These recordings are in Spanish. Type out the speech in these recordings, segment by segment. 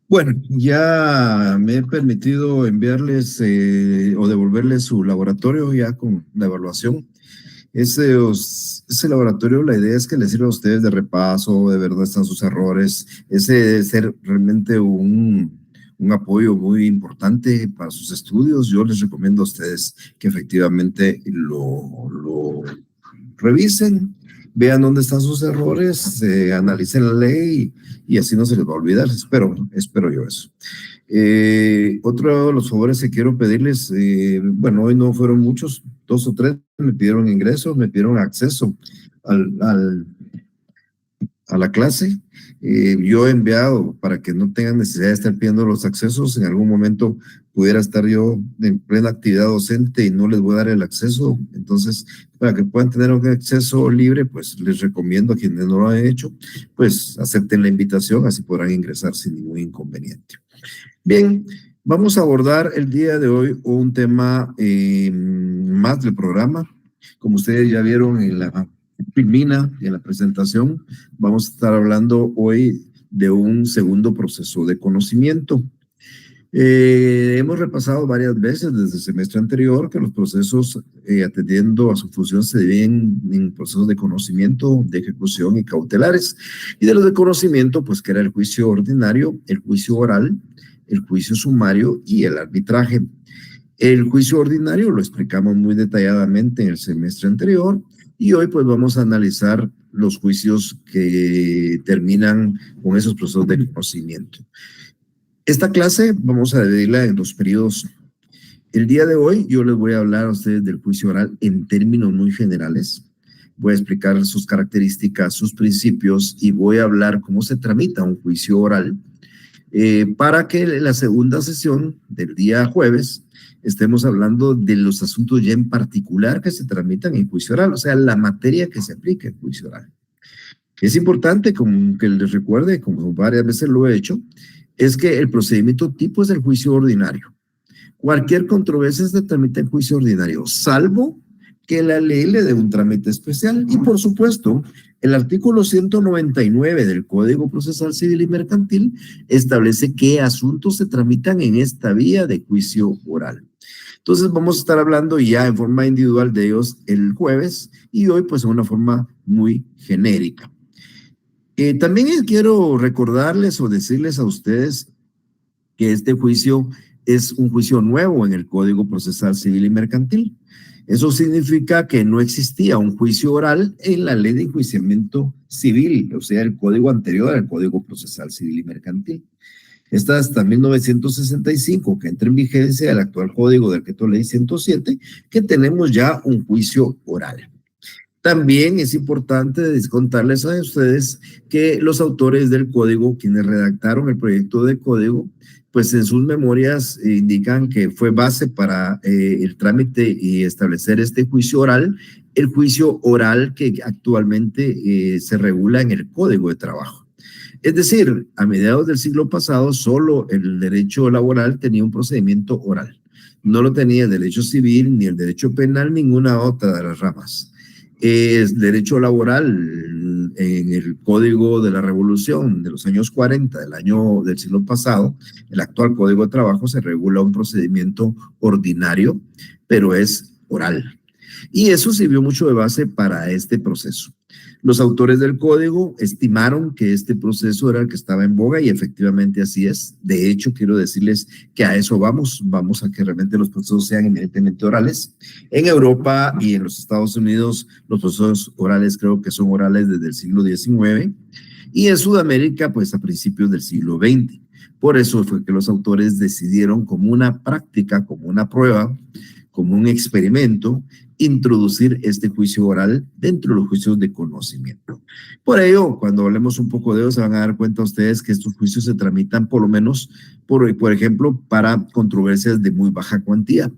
Bueno, ya me he permitido enviarles o devolverles su laboratorio ya con la evaluación. Ese laboratorio, la idea es que les sirva a ustedes de repaso, de ver dónde están sus errores. Ese debe ser realmente un apoyo muy importante para sus estudios. Yo les recomiendo a ustedes que efectivamente lo revisen, vean dónde están sus errores, analicen la ley y así no se les va a olvidar. Espero yo eso. Otro de los favores que quiero pedirles, bueno, hoy no fueron muchos, dos o tres me pidieron ingreso, me pidieron acceso al, al, a la clase. Yo he enviado para que no tengan necesidad de estar pidiendo los accesos. En algún momento pudiera estar yo en plena actividad docente y no les voy a dar el acceso. Entonces, para que puedan tener un acceso libre, pues les recomiendo a quienes no lo han hecho, pues acepten la invitación, así podrán ingresar sin ningún inconveniente. Bien, vamos a abordar el día de hoy un tema más del programa. Como ustedes ya vieron en la filmina y en la presentación, vamos a estar hablando hoy de un segundo proceso de conocimiento. Hemos repasado varias veces desde el semestre anterior que los procesos atendiendo a su función se dividen en procesos de conocimiento, de ejecución y cautelares. Y de los de conocimiento, pues que era el juicio ordinario, el juicio oral, el juicio sumario y el arbitraje. El juicio ordinario lo explicamos muy detalladamente en el semestre anterior y hoy pues vamos a analizar los juicios que terminan con esos procesos de conocimiento. Esta clase vamos a dividirla en dos periodos. El día de hoy yo les voy a hablar a ustedes del juicio oral en términos muy generales. Voy a explicar sus características, sus principios y voy a hablar cómo se tramita un juicio oral para que en la segunda sesión del día jueves estemos hablando de los asuntos ya en particular que se tramitan en juicio oral, o sea, la materia que se aplica en juicio oral. Es importante, como que les recuerde, como varias veces lo he hecho, es que el procedimiento tipo es el juicio ordinario. Cualquier controversia se tramita en juicio ordinario, salvo que la ley le dé un trámite especial. Y por supuesto, el artículo 199 del Código Procesal Civil y Mercantil establece qué asuntos se tramitan en esta vía de juicio oral. Entonces vamos a estar hablando ya en forma individual de ellos el jueves y hoy pues en una forma muy genérica. También quiero recordarles o decirles a ustedes que este juicio es un juicio nuevo en el Código Procesal Civil y Mercantil. Eso significa que no existía un juicio oral en la ley de enjuiciamiento civil, o sea, el código anterior al Código Procesal Civil y Mercantil. Esta hasta 1965, que entra en vigencia el actual Código del Decreto Ley 107, que tenemos ya un juicio oral. También es importante contarles a ustedes que los autores del código, quienes redactaron el proyecto de código, pues en sus memorias indican que fue base para el trámite y establecer este juicio oral, el juicio oral que actualmente se regula en el Código de Trabajo. Es decir, a mediados del siglo pasado, solo el derecho laboral tenía un procedimiento oral. No lo tenía el derecho civil, ni el derecho penal, ninguna otra de las ramas. Es derecho laboral en el Código de la Revolución de los años 40, del siglo pasado, el actual Código de Trabajo se regula un procedimiento ordinario, pero es oral. Y eso sirvió mucho de base para este proceso. Los autores del código estimaron que este proceso era el que estaba en boga y efectivamente así es. De hecho, quiero decirles que a eso vamos a que realmente los procesos sean eminentemente orales. En Europa y en los Estados Unidos, los procesos orales creo que son orales desde el siglo XIX y en Sudamérica, pues a principios del siglo XX. Por eso fue que los autores decidieron como una práctica, como una prueba, como un experimento, introducir este juicio oral dentro de los juicios de conocimiento. Por ello, cuando hablemos un poco de ello, se van a dar cuenta ustedes que estos juicios se tramitan por lo menos, por ejemplo, para controversias de muy baja cuantía,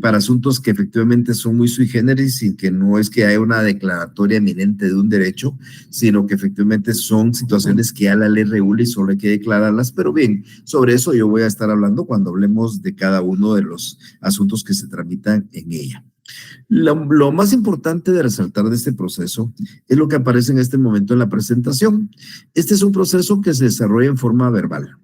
para asuntos que efectivamente son muy sui generis y que no es que haya una declaratoria eminente de un derecho, sino que efectivamente son situaciones que ya la ley regula y solo hay que declararlas. Pero bien, sobre eso yo voy a estar hablando cuando hablemos de cada uno de los asuntos que se tramitan en ella. Lo más importante de resaltar de este proceso es lo que aparece en este momento en la presentación. Este es un proceso que se desarrolla en forma verbal.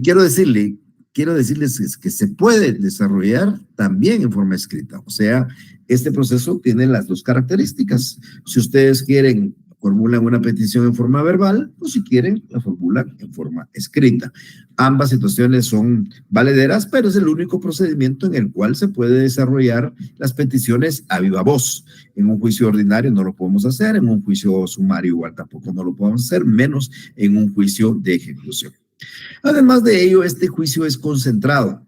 Quiero decirles que se puede desarrollar también en forma escrita. O sea, este proceso tiene las dos características. Si ustedes quieren, formulan una petición en forma verbal, o si quieren, la formulan en forma escrita. Ambas situaciones son valederas, pero es el único procedimiento en el cual se puede desarrollar las peticiones a viva voz. En un juicio ordinario no lo podemos hacer, en un juicio sumario igual tampoco no lo podemos hacer, menos en un juicio de ejecución. Además de ello, este juicio es concentrado.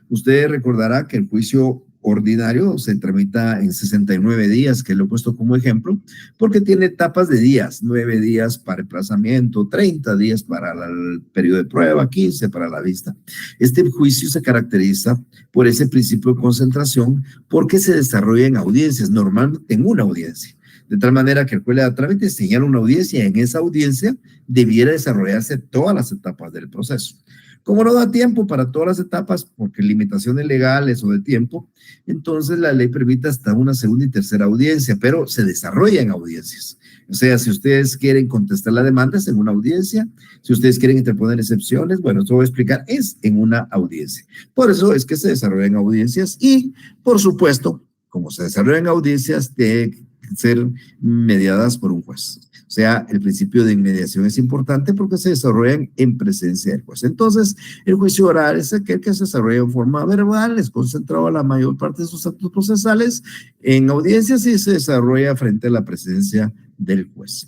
Usted recordará que el juicio ordinario se tramita en 69 días, que lo he puesto como ejemplo, porque tiene etapas de días, 9 días para emplazamiento, 30 días para el periodo de prueba, 15 para la vista. Este juicio se caracteriza por ese principio de concentración porque se desarrolla en audiencias, normalmente en una audiencia. De tal manera que el juez le da trámite, señala una audiencia, y en esa audiencia debiera desarrollarse todas las etapas del proceso. Como no da tiempo para todas las etapas, porque limitaciones legales o de tiempo, entonces la ley permite hasta una segunda y tercera audiencia, pero se desarrolla en audiencias. O sea, si ustedes quieren contestar la demanda, es en una audiencia. Si ustedes quieren interponer excepciones, bueno, esto voy a explicar, es en una audiencia. Por eso es que se desarrolla en audiencias y, por supuesto, como se desarrolla en audiencias, de ser mediadas por un juez. O sea, el principio de inmediación es importante porque se desarrollan en presencia del juez. Entonces, el juicio oral es aquel que se desarrolla en forma verbal, es concentrado la mayor parte de sus actos procesales en audiencias y se desarrolla frente a la presencia del juez.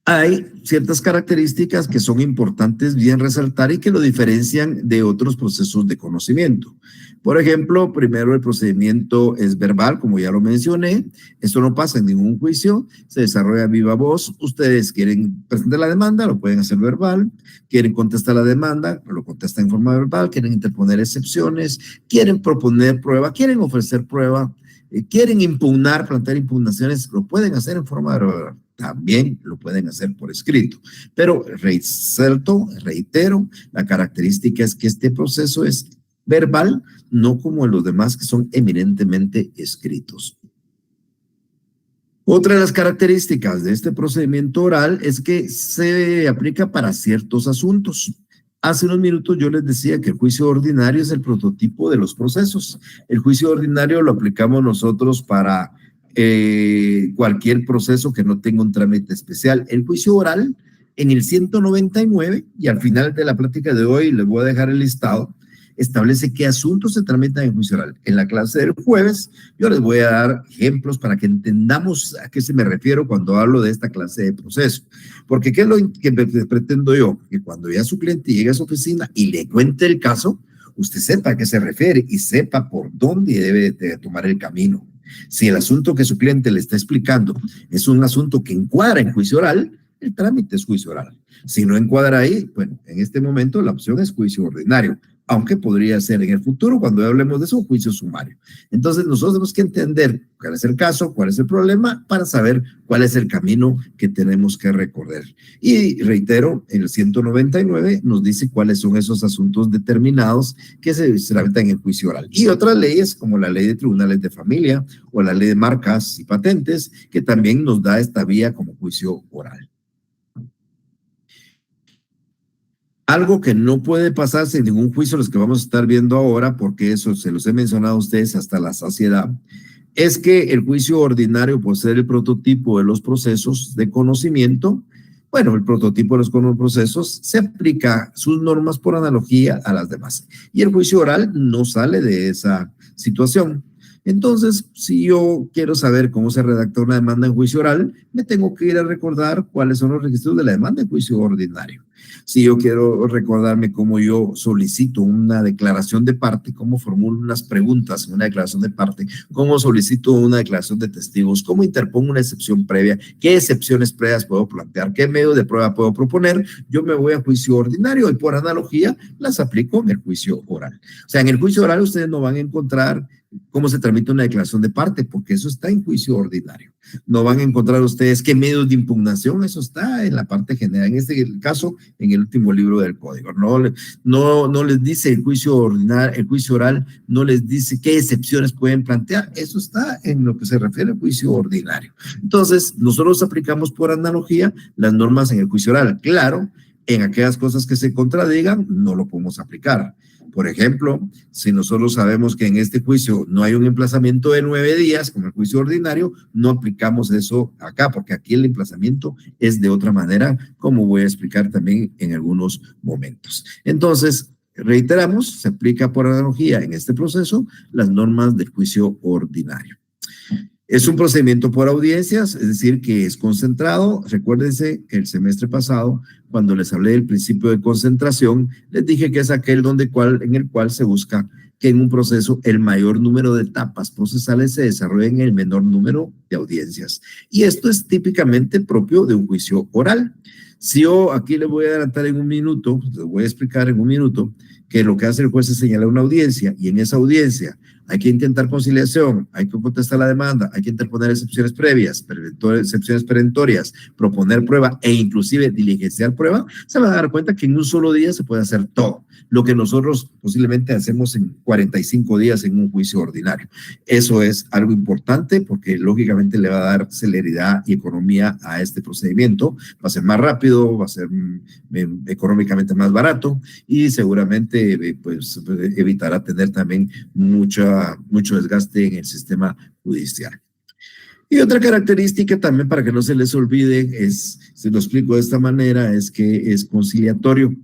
Hay ciertas características que son importantes bien resaltar y que lo diferencian de otros procesos de conocimiento. Por ejemplo, primero el procedimiento es verbal, como ya lo mencioné. Esto no pasa en ningún juicio, se desarrolla a viva voz. Ustedes quieren presentar la demanda, lo pueden hacer verbal. Quieren contestar la demanda, lo contestan en forma verbal. Quieren interponer excepciones, quieren proponer prueba, quieren ofrecer prueba, quieren impugnar, plantear impugnaciones, lo pueden hacer en forma verbal. También lo pueden hacer por escrito. Pero reitero, la característica es que este proceso es verbal, no como los demás que son eminentemente escritos. Otra de las características de este procedimiento oral es que se aplica para ciertos asuntos. Hace unos minutos yo les decía que el juicio ordinario es el prototipo de los procesos. El juicio ordinario lo aplicamos nosotros para cualquier proceso que no tenga un trámite especial. El juicio oral, en el 199, y al final de la plática de hoy les voy a dejar el listado, establece qué asuntos se tramitan en juicio oral. En la clase del jueves yo les voy a dar ejemplos para que entendamos a qué se me refiero cuando hablo de esta clase de proceso. Porque ¿qué es lo que pretendo yo? Que cuando ya su cliente llegue a su oficina y le cuente el caso, usted sepa a qué se refiere y sepa por dónde debe de tomar el camino. Si el asunto que su cliente le está explicando es un asunto que encuadra en juicio oral, el trámite es juicio oral. Si no encuadra ahí, bueno, en este momento la opción es juicio ordinario, aunque podría ser en el futuro, cuando hablemos de eso, juicio sumario. Entonces, nosotros tenemos que entender cuál es el caso, cuál es el problema, para saber cuál es el camino que tenemos que recorrer. Y reitero, el 199 nos dice cuáles son esos asuntos determinados que se tramitan en el juicio oral. Y otras leyes, como la ley de tribunales de familia o la ley de marcas y patentes, que también nos da esta vía como juicio oral. Algo que no puede pasarse en ningún juicio, los que vamos a estar viendo ahora, porque eso se los he mencionado a ustedes hasta la saciedad, es que el juicio ordinario, por ser el prototipo de los procesos de conocimiento, bueno, el prototipo de los procesos se aplica sus normas por analogía a las demás. Y el juicio oral no sale de esa situación. Entonces, si yo quiero saber cómo se redacta una demanda en juicio oral, me tengo que ir a recordar cuáles son los requisitos de la demanda en juicio ordinario. Si yo quiero recordarme cómo yo solicito una declaración de parte, cómo formulo unas preguntas en una declaración de parte, cómo solicito una declaración de testigos, cómo interpongo una excepción previa, qué excepciones previas puedo plantear, qué medio de prueba puedo proponer, yo me voy a juicio ordinario y por analogía las aplico en el juicio oral. O sea, en el juicio oral ustedes no van a encontrar cómo se tramita una declaración de parte, porque eso está en juicio ordinario. No van a encontrar ustedes qué medios de impugnación, eso está en la parte general. En este caso, en el último libro del código. No les dice el juicio ordinario, el juicio oral, no les dice qué excepciones pueden plantear. Eso está en lo que se refiere al juicio ordinario. Entonces, nosotros aplicamos por analogía las normas en el juicio oral. Claro, en aquellas cosas que se contradigan, no lo podemos aplicar. Por ejemplo, si nosotros sabemos que en este juicio no hay un emplazamiento de 9 días, como el juicio ordinario, no aplicamos eso acá, porque aquí el emplazamiento es de otra manera, como voy a explicar también en algunos momentos. Entonces, reiteramos, se aplica por analogía en este proceso las normas del juicio ordinario. Es un procedimiento por audiencias, es decir, que es concentrado. Recuérdense que el semestre pasado, cuando les hablé del principio de concentración, les dije que es aquel en el cual se busca que en un proceso el mayor número de etapas procesales se desarrollen en el menor número de audiencias. Y esto es típicamente propio de un juicio oral. Si yo aquí les voy a adelantar en un minuto, les voy a explicar en un minuto, que lo que hace el juez es señalar una audiencia, y en esa audiencia hay que intentar conciliación, hay que contestar la demanda, hay que interponer excepciones previas, excepciones perentorias, proponer prueba e inclusive diligenciar prueba, se van a dar cuenta que en un solo día se puede hacer todo, lo que nosotros posiblemente hacemos en 45 días en un juicio ordinario. Eso es algo importante porque lógicamente le va a dar celeridad y economía a este procedimiento, va a ser más rápido, va a ser económicamente más barato y seguramente pues evitará tener también mucho desgaste en el sistema judicial. Y otra característica también para que no se les olvide es, se lo explico de esta manera, es que es conciliatorio.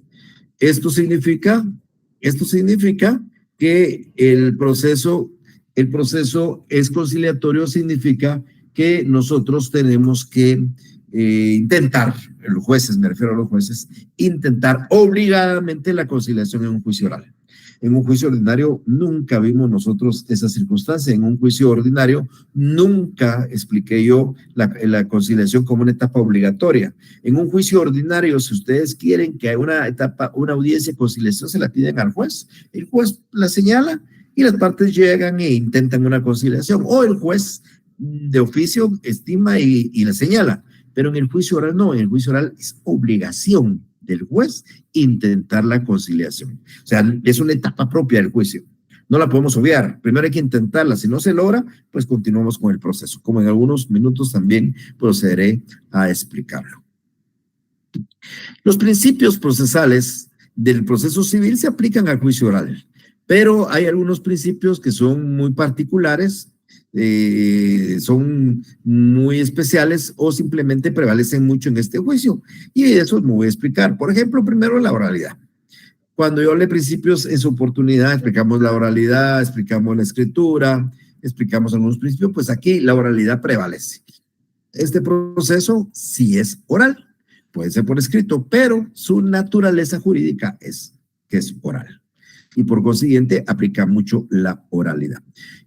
Esto significa que el proceso es conciliatorio, significa que nosotros tenemos que intentar, los jueces, me refiero a los jueces, intentar obligadamente la conciliación en un juicio oral. En un juicio ordinario nunca vimos nosotros esa circunstancia. En un juicio ordinario nunca expliqué yo la conciliación como una etapa obligatoria. En un juicio ordinario, si ustedes quieren que haya una audiencia de conciliación, se la piden al juez. El juez la señala y las partes llegan e intentan una conciliación. O el juez de oficio estima y la señala. Pero en el juicio oral no, en el juicio oral es obligación del juez intentar la conciliación. O sea, es una etapa propia del juicio. No la podemos obviar. Primero hay que intentarla. Si no se logra, pues continuamos con el proceso. Como en algunos minutos también procederé a explicarlo. Los principios procesales del proceso civil se aplican al juicio oral, pero hay algunos principios que son muy particulares, son muy especiales o simplemente prevalecen mucho en este juicio. Y eso me voy a explicar. Por ejemplo, primero la oralidad. Cuando yo hablé de principios en su oportunidad, explicamos la oralidad, explicamos la escritura, explicamos algunos principios, pues aquí la oralidad prevalece. Este proceso sí es oral, puede ser por escrito, pero su naturaleza jurídica es que es oral. Y por consiguiente aplica mucho la oralidad.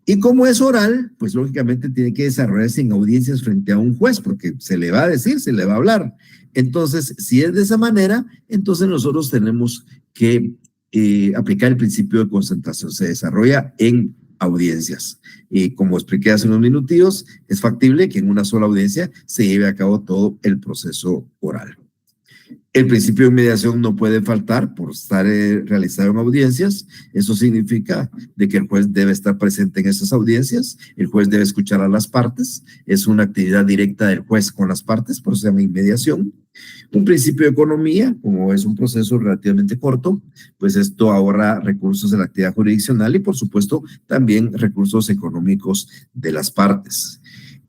Y como es oral, pues lógicamente tiene que desarrollarse en audiencias frente a un juez, porque se le va a decir, se le va a hablar. Entonces, si es de esa manera, entonces nosotros tenemos que aplicar el principio de concentración. Se desarrolla en audiencias. Y como expliqué hace unos minutillos, es factible que en una sola audiencia se lleve a cabo todo el proceso oral. El principio de mediación no puede faltar por estar realizado en audiencias. Eso significa de que el juez debe estar presente en esas audiencias, el juez debe escuchar a las partes, es una actividad directa del juez con las partes, por eso se llama inmediación. Un principio de economía, como es un proceso relativamente corto, pues esto ahorra recursos de la actividad jurisdiccional y por supuesto también recursos económicos de las partes.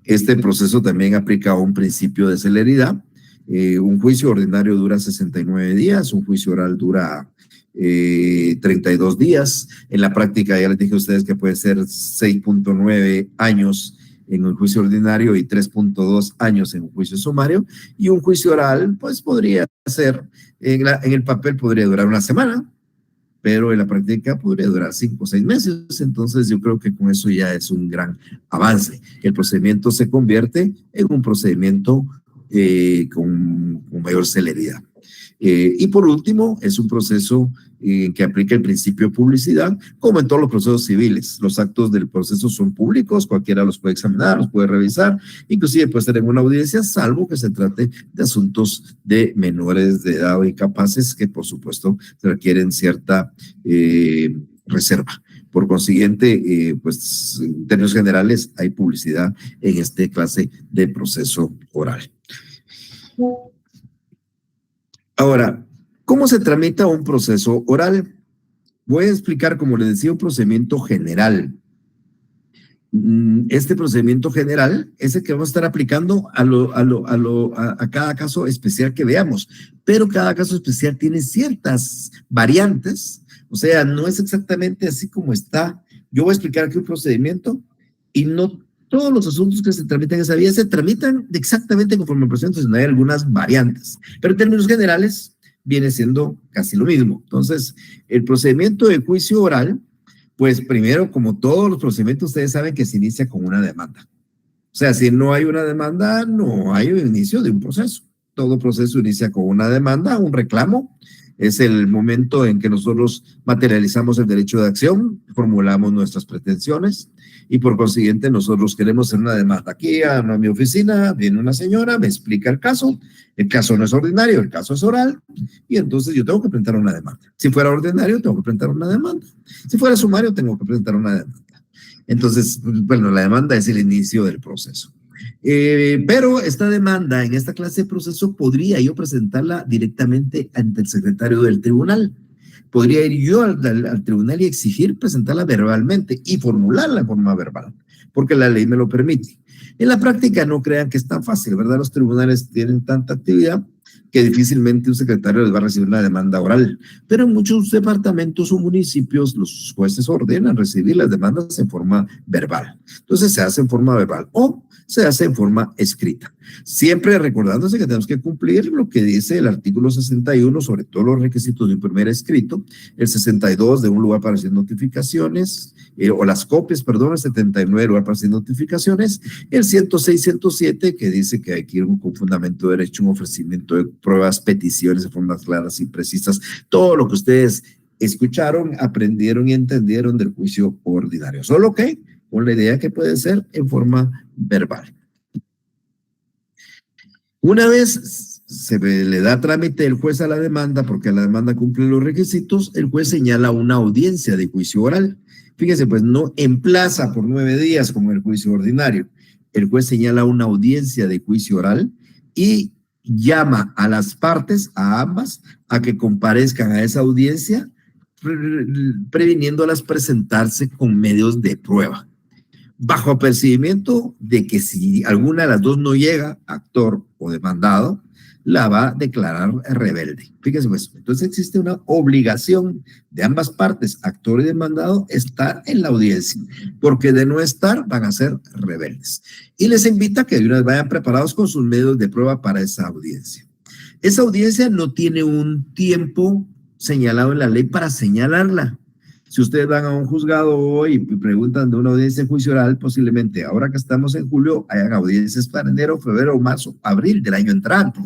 Este proceso también aplica un principio de celeridad. Un juicio ordinario dura 69 días, un juicio oral dura 32 días. En la práctica ya les dije a ustedes que puede ser 6.9 años en un juicio ordinario y 3.2 años en un juicio sumario. Y un juicio oral, pues podría ser, en el papel podría durar una semana, pero en la práctica podría durar 5 o 6 meses. Entonces yo creo que con eso ya es un gran avance. El procedimiento se convierte en un procedimiento con mayor celeridad. Y por último, es un proceso que aplica el principio de publicidad, como en todos los procesos civiles. Los actos del proceso son públicos, cualquiera los puede examinar, los puede revisar, inclusive puede estar en una audiencia, salvo que se trate de asuntos de menores de edad o incapaces, que por supuesto requieren cierta reserva. Por consiguiente, pues en términos generales hay publicidad en esta clase de proceso oral. Ahora, ¿cómo se tramita un proceso oral? Voy a explicar, como les decía, un procedimiento general. Este procedimiento general es el que vamos a estar aplicando a cada caso especial que veamos, pero cada caso especial tiene ciertas variantes, o sea, no es exactamente así como está. Yo voy a explicar aquí un procedimiento y no todos los asuntos que se tramitan en esa vía se tramitan exactamente conforme el procedimiento, sino hay algunas variantes, pero en términos generales viene siendo casi lo mismo. Entonces, el procedimiento de juicio oral, pues primero, como todos los procedimientos, ustedes saben que se inicia con una demanda. O sea, si no hay una demanda, no hay un inicio de un proceso. Todo proceso inicia con una demanda, un reclamo. Es el momento en que nosotros materializamos el derecho de acción, formulamos nuestras pretensiones y por consiguiente nosotros queremos hacer una demanda. Aquí a mi oficina viene una señora, me explica el caso no es ordinario, el caso es oral y entonces yo tengo que presentar una demanda. Si fuera ordinario, tengo que presentar una demanda. Si fuera sumario, tengo que presentar una demanda. Entonces, bueno, la demanda es el inicio del proceso. Pero esta demanda en esta clase de proceso podría yo presentarla directamente ante el secretario del tribunal. Podría ir yo al tribunal y exigir presentarla verbalmente y formularla en forma verbal, porque la ley me lo permite. En la práctica no crean que es tan fácil, ¿verdad? Los tribunales tienen tanta actividad que difícilmente un secretario les va a recibir una demanda oral. Pero en muchos departamentos o municipios los jueces ordenan recibir las demandas en forma verbal. Entonces se hace en forma verbal o se hace en forma escrita. Siempre recordándose que tenemos que cumplir lo que dice el artículo 61 sobre todos los requisitos de un primer escrito, el 62 de un lugar para hacer notificaciones, o las copias, perdón, el 79 lugar para hacer notificaciones, el 106, 107 que dice que hay que ir con fundamento de derecho, un ofrecimiento de pruebas, peticiones de formas claras y precisas, todo lo que ustedes escucharon, aprendieron y entendieron del juicio ordinario. Solo que con la idea que puede ser en forma verbal. Una vez se le da trámite el juez a la demanda, porque la demanda cumple los requisitos, el juez señala una audiencia de juicio oral. Fíjese, pues no emplaza por 9 días como el juicio ordinario. El juez señala una audiencia de juicio oral y llama a las partes, a ambas, a que comparezcan a esa audiencia, previniéndolas presentarse con medios de prueba, bajo apercibimiento de que si alguna de las dos no llega, actor o demandado, la va a declarar rebelde. Fíjense pues, entonces existe una obligación de ambas partes, actor y demandado, estar en la audiencia, porque de no estar van a ser rebeldes. Y les invita a que de una vez vayan preparados con sus medios de prueba para esa audiencia. Esa audiencia no tiene un tiempo señalado en la ley para señalarla. Si ustedes van a un juzgado hoy y preguntan de una audiencia de juicio oral, posiblemente ahora que estamos en julio hayan audiencias para enero, febrero, marzo, abril del año entrante.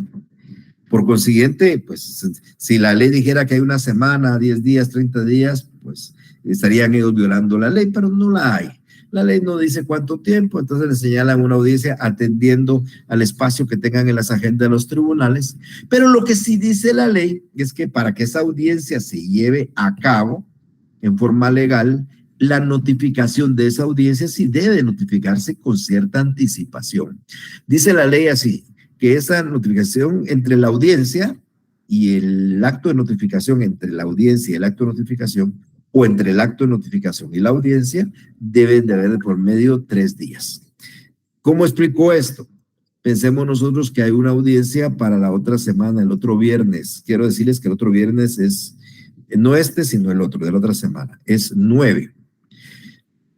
Por consiguiente, pues si la ley dijera que hay una semana, 10 días, 30 días, pues estarían ellos violando la ley, pero no la hay. La ley no dice cuánto tiempo, entonces le señalan una audiencia atendiendo al espacio que tengan en las agendas de los tribunales. Pero lo que sí dice la ley es que para que esa audiencia se lleve a cabo en forma legal, la notificación de esa audiencia sí debe notificarse con cierta anticipación. Dice la ley así, que esa notificación entre la audiencia y el acto de notificación, entre la audiencia y el acto de notificación, o entre el acto de notificación y la audiencia, deben de haber por medio 3 días. ¿Cómo explico esto? Pensemos nosotros que hay una audiencia para la otra semana, el otro viernes. Quiero decirles que el otro viernes es no sino el otro, de la otra semana, es 9.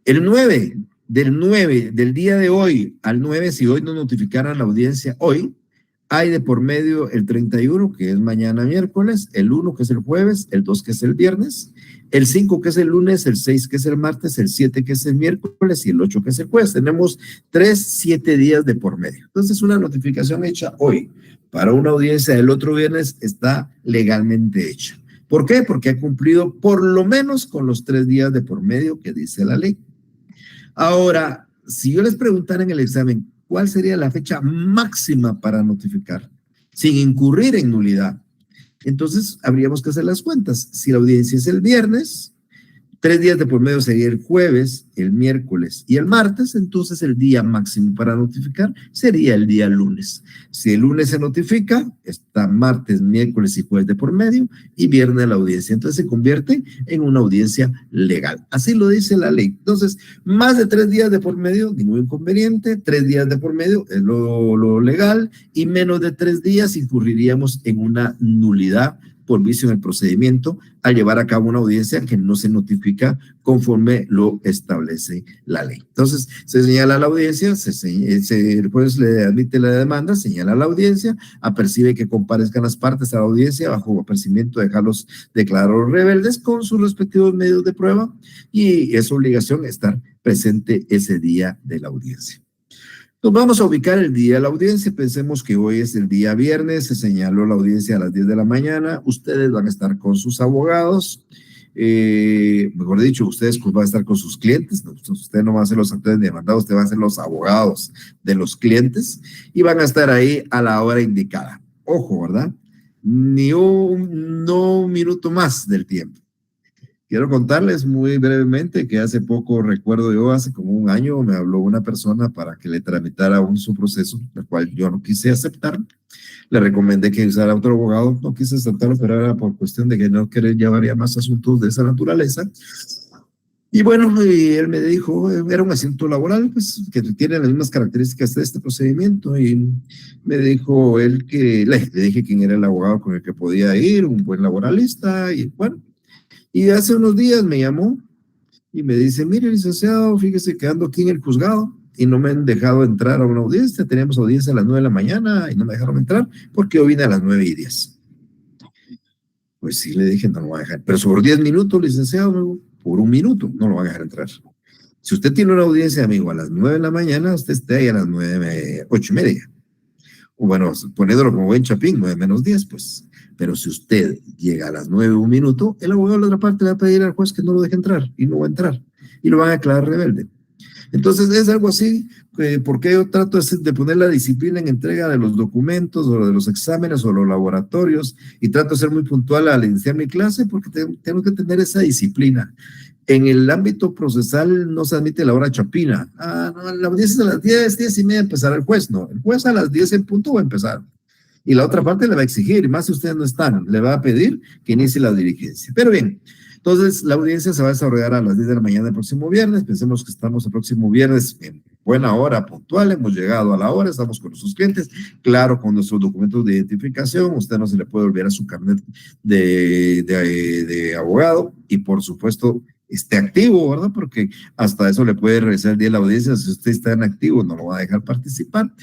El 9, del día de hoy al 9, si hoy no notificaran la audiencia hoy, hay de por medio el 31, que es mañana miércoles, el 1, que es el jueves, el 2, que es el viernes, el 5, que es el lunes, el 6, que es el martes, el 7, que es el miércoles y el 8, que es el jueves. Tenemos 7 días de por medio. Entonces, una notificación hecha hoy para una audiencia del otro viernes está legalmente hecha. ¿Por qué? Porque ha cumplido por lo menos con los 3 días de por medio que dice la ley. Ahora, si yo les preguntara en el examen, ¿cuál sería la fecha máxima para notificar sin incurrir en nulidad? Entonces, habríamos que hacer las cuentas. Si la audiencia es el viernes, 3 días de por medio sería el jueves, el miércoles y el martes, entonces el día máximo para notificar sería el día lunes. Si el lunes se notifica, está martes, miércoles y jueves de por medio y viernes la audiencia. Entonces se convierte en una audiencia legal. Así lo dice la ley. Entonces, más de 3 días de por medio, ningún inconveniente. 3 días de por medio es lo legal y menos de 3 días incurriríamos en una nulidad por vicio en el procedimiento al llevar a cabo una audiencia que no se notifica conforme lo establece la ley. Entonces, se señala a la audiencia, el juez le admite la demanda, señala a la audiencia, apercibe que comparezcan las partes a la audiencia bajo apercibimiento de dejarlos declarados rebeldes con sus respectivos medios de prueba y es obligación estar presente ese día de la audiencia. Nos vamos a ubicar el día de la audiencia. Pensemos que hoy es el día viernes, se señaló la audiencia a las 10 de la mañana. Ustedes van a estar con sus abogados, mejor dicho, ustedes van a estar con sus clientes. Usted no va a ser los actores demandados, usted va a ser los abogados de los clientes y van a estar ahí a la hora indicada. Ojo, ¿verdad? No un minuto más del tiempo. Quiero contarles muy brevemente que hace poco, recuerdo yo, hace como un año, me habló una persona para que le tramitara su proceso, el cual yo no quise aceptar. Le recomendé que usara otro abogado, no quise aceptarlo, pero era por cuestión de que no quería llevar ya más asuntos de esa naturaleza. Y bueno, y él me dijo, era un asunto laboral, pues, que tiene las mismas características de este procedimiento, y me dijo él que, le dije quién era el abogado con el que podía ir, un buen laboralista, y bueno, y hace unos días me llamó y me dice, mire, licenciado, fíjese que ando aquí en el juzgado y no me han dejado entrar a una audiencia. Teníamos audiencia a las 9 de la mañana y no me dejaron entrar porque yo vine a las 9:10. Pues sí, le dije, no lo voy a dejar. Pero sobre 10 minutos, licenciado, por un minuto no lo van a dejar entrar. Si usted tiene una audiencia, amigo, a las 9 de la mañana, usted esté ahí a las 8:30. O bueno, poniéndolo como buen chapín, 9:10, pues. Pero si usted llega a las 9 un minuto, el abogado de la otra parte le va a pedir al juez que no lo deje entrar y no va a entrar y lo van a declarar rebelde. Entonces es algo así, porque yo trato de poner la disciplina en entrega de los documentos o de los exámenes o los laboratorios y trato de ser muy puntual al iniciar mi clase porque tengo que tener esa disciplina. En el ámbito procesal no se admite la hora chapina. No, la audiencia es a las 10:30 empezará el juez. No, el juez a las 10 en punto va a empezar. Y la otra parte le va a exigir, más si ustedes no están, le va a pedir que inicie la diligencia. Pero bien, entonces la audiencia se va a desarrollar a las 10 de la mañana del próximo viernes. Pensemos que estamos el próximo viernes en buena hora, puntual, hemos llegado a la hora, estamos con nuestros clientes, claro, con nuestros documentos de identificación, usted no se le puede olvidar su carnet de abogado y por supuesto esté activo, ¿verdad? Porque hasta eso le puede revisar el día de la audiencia, si usted está en activo no lo va a dejar participar.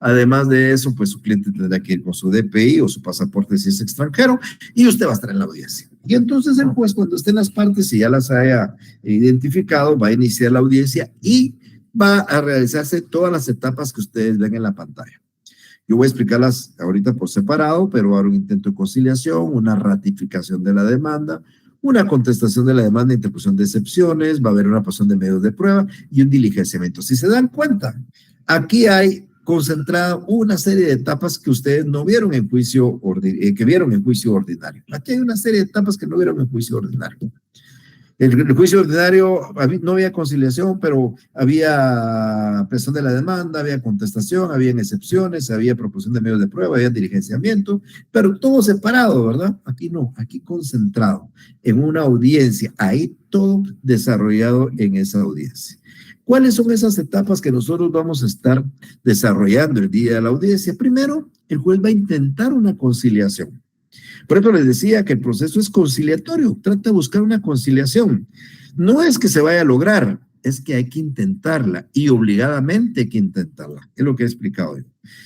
Además de eso, pues su cliente tendrá que ir con su DPI o su pasaporte si es extranjero y usted va a estar en la audiencia. Y entonces el juez, cuando estén las partes y ya las haya identificado, va a iniciar la audiencia y va a realizarse todas las etapas que ustedes ven en la pantalla. Yo voy a explicarlas ahorita por separado, pero va a haber un intento de conciliación, una ratificación de la demanda, una contestación de la demanda, interposición de excepciones, va a haber una posición de medios de prueba y un diligenciamiento. Si se dan cuenta, aquí hay concentrada una serie de etapas que ustedes no vieron en juicio, que vieron en juicio ordinario. Aquí hay una serie de etapas que no vieron en juicio ordinario. El juicio ordinario no había conciliación, pero había presión de la demanda, había contestación, había excepciones, había proposición de medios de prueba, había diligenciamiento, pero todo separado, ¿verdad? Aquí no, aquí concentrado en una audiencia, ahí todo desarrollado en esa audiencia. ¿Cuáles son esas etapas que nosotros vamos a estar desarrollando el día de la audiencia? Primero, el juez va a intentar una conciliación. Por ejemplo, les decía que el proceso es conciliatorio, trata de buscar una conciliación. No es que se vaya a lograr, es que hay que intentarla y obligadamente hay que intentarla. Es lo que he explicado yo.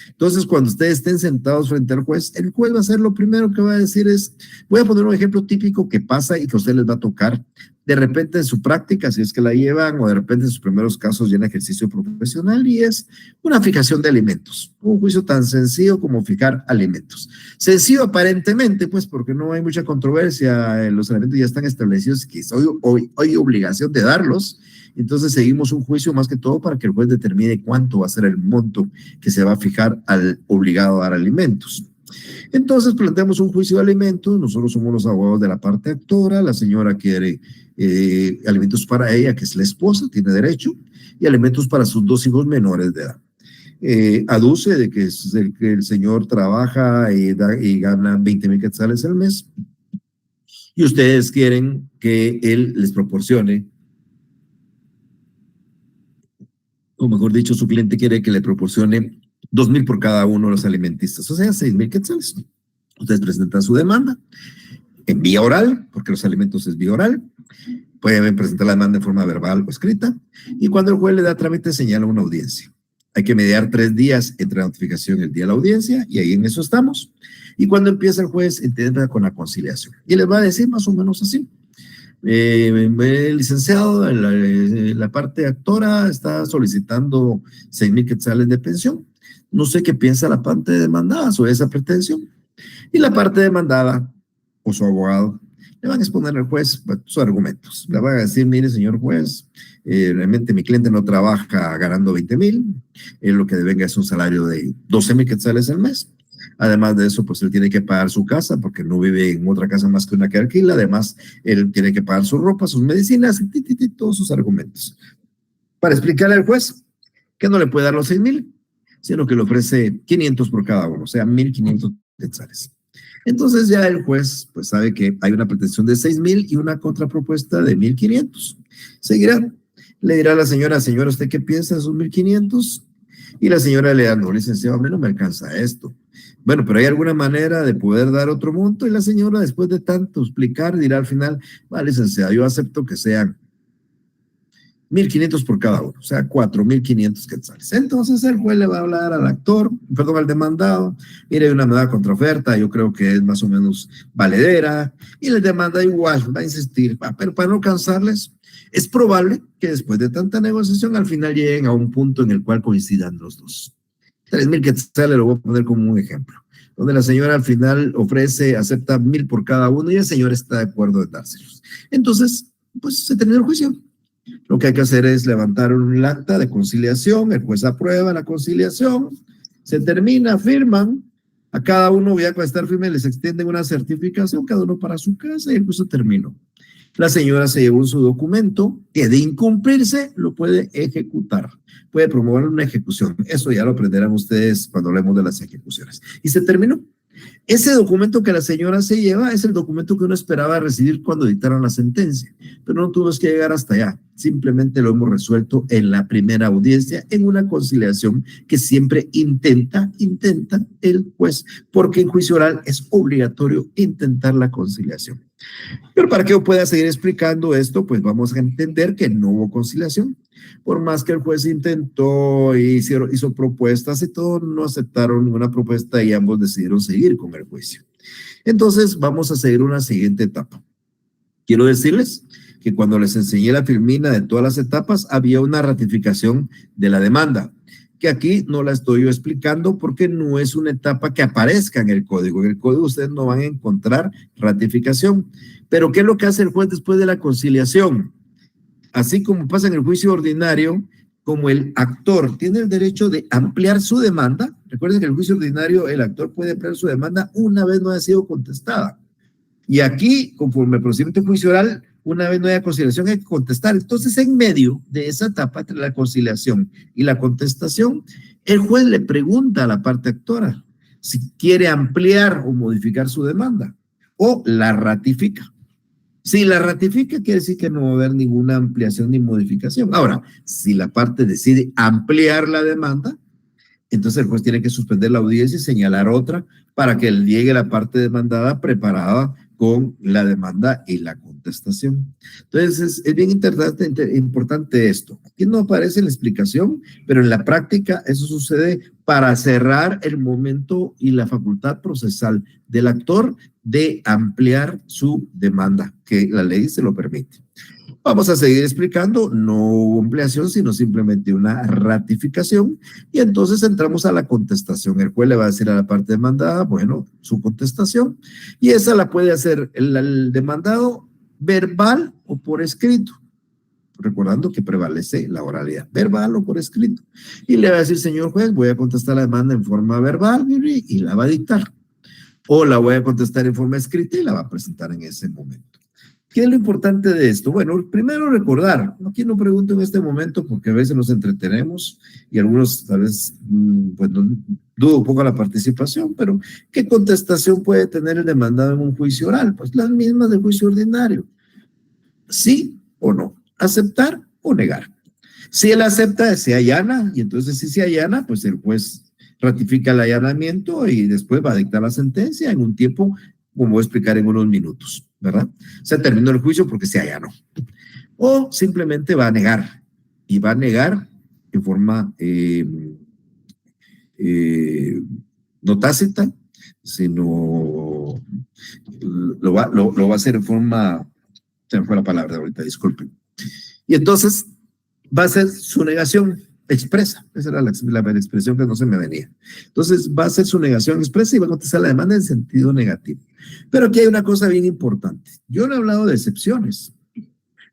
Entonces, cuando ustedes estén sentados frente al juez, el juez va a hacer lo primero que va a decir es, voy a poner un ejemplo típico que pasa y que a ustedes les va a tocar de repente en su práctica, si es que la llevan, o de repente en sus primeros casos ya en ejercicio profesional, y es una fijación de alimentos. Un juicio tan sencillo como fijar alimentos. Sencillo aparentemente, pues porque no hay mucha controversia, los alimentos ya están establecidos, que hoy obligación de darlos. Entonces seguimos un juicio más que todo para que el juez determine cuánto va a ser el monto que se va a fijar al obligado a dar alimentos. Entonces planteamos un juicio de alimentos, nosotros somos los abogados de la parte actora, la señora quiere alimentos para ella, que es la esposa, tiene derecho, y alimentos para sus 2 hijos menores de edad. Aduce de que el señor trabaja y gana 20,000 quetzales al mes, y ustedes quieren que él les proporcione, o mejor dicho, su cliente quiere que le proporcione 2,000 por cada uno de los alimentistas, o sea, 6,000 quetzales. Ustedes presentan su demanda en vía oral, porque los alimentos es vía oral. Pueden presentar la demanda en forma verbal o escrita. Y cuando el juez le da trámite, señala una audiencia. Hay que mediar 3 días entre la notificación y el día de la audiencia, y ahí en eso estamos. Y cuando empieza el juez, entra con la conciliación. Y les va a decir más o menos así. El licenciado, la parte actora, está solicitando 6,000 quetzales de pensión. No sé qué piensa la parte demandada sobre esa pretensión. Y la parte demandada, o su abogado, le van a exponer al juez sus argumentos. Le van a decir, mire, señor juez, realmente mi cliente no trabaja ganando 20,000, lo que devenga es un salario de 12,000 quetzales al mes. Además de eso, pues él tiene que pagar su casa porque no vive en otra casa más que una que alquila. Además, él tiene que pagar su ropa, sus medicinas, todos sus argumentos. Para explicarle al juez que no le puede dar los 6,000, sino que le ofrece 500 por cada uno, o sea, 1,500 quetzales. Entonces ya el juez pues sabe que hay una pretensión de 6,000 y una contrapropuesta de 1,500. Seguirá, le dirá a la señora, ¿usted qué piensa de esos 1,500? Y la señora le dirá, no, licenciado, a mí no me alcanza esto. Bueno, pero hay alguna manera de poder dar otro monto, y la señora, después de tanto explicar, dirá al final, vale, licenciado, yo acepto que sean 1,500 por cada uno, o sea, 4,500 quetzales. Entonces el juez le va a hablar al actor, perdón, al demandado, mire, hay una medida contraoferta, yo creo que es más o menos valedera, y el demanda igual va a insistir, pero para no cansarles, es probable que después de tanta negociación al final lleguen a un punto en el cual coincidan los dos. 3,000 quetzales lo voy a poner como un ejemplo, donde la señora al final acepta 1,000 por cada uno y el señor está de acuerdo en dárselos. Entonces, pues se termina el juicio. Lo que hay que hacer es levantar un acta de conciliación, el juez aprueba la conciliación, se termina, firman, a cada uno ya para estar firme les extienden una certificación, cada uno para su casa, y el juicio terminó. La señora se llevó su documento que de incumplirse lo puede ejecutar, puede promover una ejecución. Eso ya lo aprenderán ustedes cuando hablemos de las ejecuciones. Y se terminó. Ese documento que la señora se lleva es el documento que uno esperaba recibir cuando dictaron la sentencia, pero no tuvimos que llegar hasta allá. Simplemente lo hemos resuelto en la primera audiencia, en una conciliación que siempre intenta el juez, porque en juicio oral es obligatorio intentar la conciliación. Pero para que yo pueda seguir explicando esto, pues vamos a entender que no hubo conciliación. Por más que el juez intentó, hizo propuestas y todo, no aceptaron ninguna propuesta y ambos decidieron seguir con el juicio. Entonces vamos a seguir una siguiente etapa. Quiero decirles que cuando les enseñé la filmina de todas las etapas, había una ratificación de la demanda, que aquí no la estoy yo explicando porque no es una etapa que aparezca en el código. En el código ustedes no van a encontrar ratificación. Pero ¿qué es lo que hace el juez después de la conciliación? Así como pasa en el juicio ordinario, como el actor tiene el derecho de ampliar su demanda, recuerden que en el juicio ordinario el actor puede ampliar su demanda una vez no haya sido contestada. Y aquí, conforme el procedimiento de juicio oral, una vez no haya conciliación hay que contestar. Entonces, en medio de esa etapa entre la conciliación y la contestación, el juez le pregunta a la parte actora si quiere ampliar o modificar su demanda o la ratifica. Si la ratifica, quiere decir que no va a haber ninguna ampliación ni modificación. Ahora, si la parte decide ampliar la demanda, entonces el juez tiene que suspender la audiencia y señalar otra para que llegue la parte demandada preparada con la demanda y la contestación. contestación. Entonces, es bien importante esto. Aquí no aparece en la explicación, pero en la práctica eso sucede para cerrar el momento y la facultad procesal del actor de ampliar su demanda, que la ley se lo permite. Vamos a seguir explicando, no hubo ampliación, sino simplemente una ratificación, y entonces entramos a la contestación. El juez le va a decir a la parte demandada, bueno, su contestación, y esa la puede hacer el demandado verbal o por escrito, recordando que prevalece la oralidad, verbal o por escrito. Y le va a decir, señor juez, voy a contestar la demanda en forma verbal y la va a dictar, o la voy a contestar en forma escrita y la va a presentar en ese momento. ¿Qué es lo importante de esto? Bueno, primero recordar, aquí no pregunto en este momento porque a veces nos entretenemos y algunos tal vez pues, dudo un poco la participación, pero ¿qué contestación puede tener el demandado en un juicio oral? Pues las mismas del juicio ordinario. Sí o no, aceptar o negar. Si él acepta, se allana, y entonces si se allana, pues el juez ratifica el allanamiento y después va a dictar la sentencia en un tiempo, como voy a explicar en unos minutos, ¿verdad? Se terminó el juicio porque se allanó. O simplemente va a negar, y va a negar en forma no tácita, sino lo va a hacer en forma, se me fue la palabra ahorita, disculpen. Y entonces va a ser su negación expresa. Esa era la expresión que no se me venía. Entonces va a ser su negación expresa y va a contestar la demanda en sentido negativo. Pero aquí hay una cosa bien importante. Yo no he hablado de excepciones,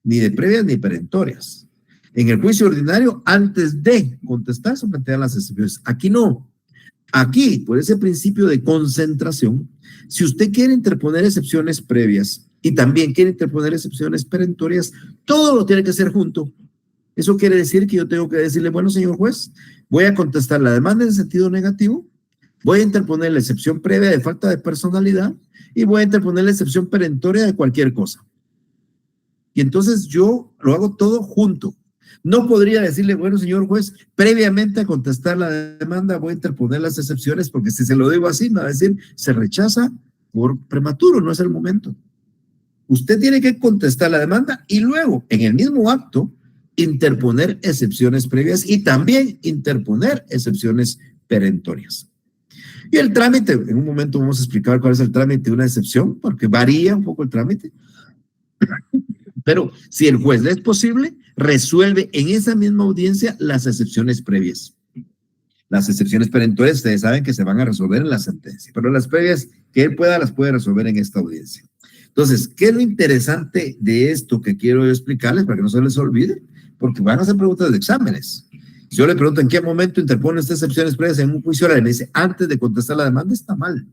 ni de previas ni perentorias. En el juicio ordinario, antes de contestar, se plantean las excepciones. Aquí no. Aquí, por ese principio de concentración, si usted quiere interponer excepciones previas y también quiere interponer excepciones perentorias, todo lo tiene que hacer junto. Eso quiere decir que yo tengo que decirle, bueno, señor juez, voy a contestar la demanda en sentido negativo, voy a interponer la excepción previa de falta de personalidad y voy a interponer la excepción perentoria de cualquier cosa. Y entonces yo lo hago todo junto. No podría decirle, bueno, señor juez, previamente a contestar la demanda voy a interponer las excepciones, porque si se lo digo así, me va a decir, se rechaza por prematuro, no es el momento. Usted tiene que contestar la demanda y luego, en el mismo acto, interponer excepciones previas y también interponer excepciones perentorias. Y el trámite, en un momento vamos a explicar cuál es el trámite de una excepción, porque varía un poco el trámite. Pero si el juez le es posible, resuelve en esa misma audiencia las excepciones previas. Las excepciones perentorias, ustedes saben que se van a resolver en la sentencia, pero las previas que él pueda, las puede resolver en esta audiencia. Entonces, ¿qué es lo interesante de esto que quiero explicarles para que no se les olvide? Porque van a hacer preguntas de exámenes. Si yo le pregunto en qué momento interpone estas excepciones previas en un juicio oral, y me dice antes de contestar la demanda, está mal.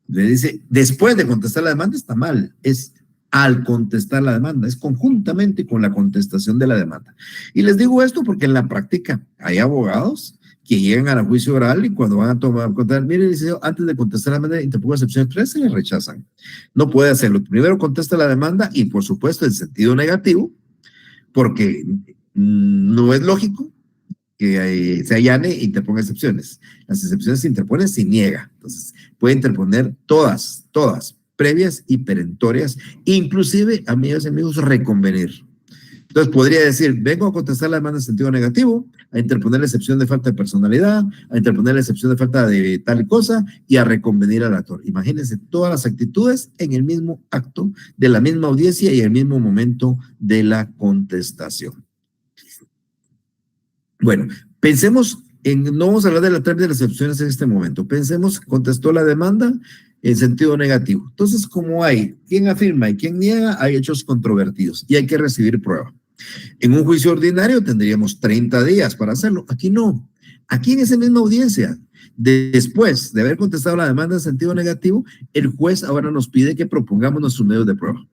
Le dice después de contestar la demanda, está mal. Es al contestar la demanda, es conjuntamente con la contestación de la demanda. Y les digo esto porque en la práctica hay abogados que llegan al juicio oral y cuando van a contar, mire, dice, antes de contestar la demanda, interpongo excepciones previas, se le rechazan. No puede hacerlo. Primero contesta la demanda y, por supuesto, en sentido negativo, porque no es lógico que se allane e interponga excepciones. Las excepciones se interponen si niega. Entonces, puede interponer todas, previas y perentorias, inclusive, amigas y amigos, reconvenir. Entonces, podría decir, vengo a contestar la demanda en sentido negativo, a interponer la excepción de falta de personalidad, a interponer la excepción de falta de tal cosa y a reconvenir al actor. Imagínense todas las actitudes en el mismo acto, de la misma audiencia y el mismo momento de la contestación. Bueno, pensemos no vamos a hablar de la trámite de las excepciones en este momento. Pensemos, contestó la demanda en sentido negativo. Entonces, como hay quien afirma y quien niega, hay hechos controvertidos y hay que recibir prueba. En un juicio ordinario tendríamos 30 días para hacerlo. Aquí no. Aquí en esa misma audiencia, después de haber contestado la demanda en sentido negativo, el juez ahora nos pide que propongamos nuestros medios de prueba.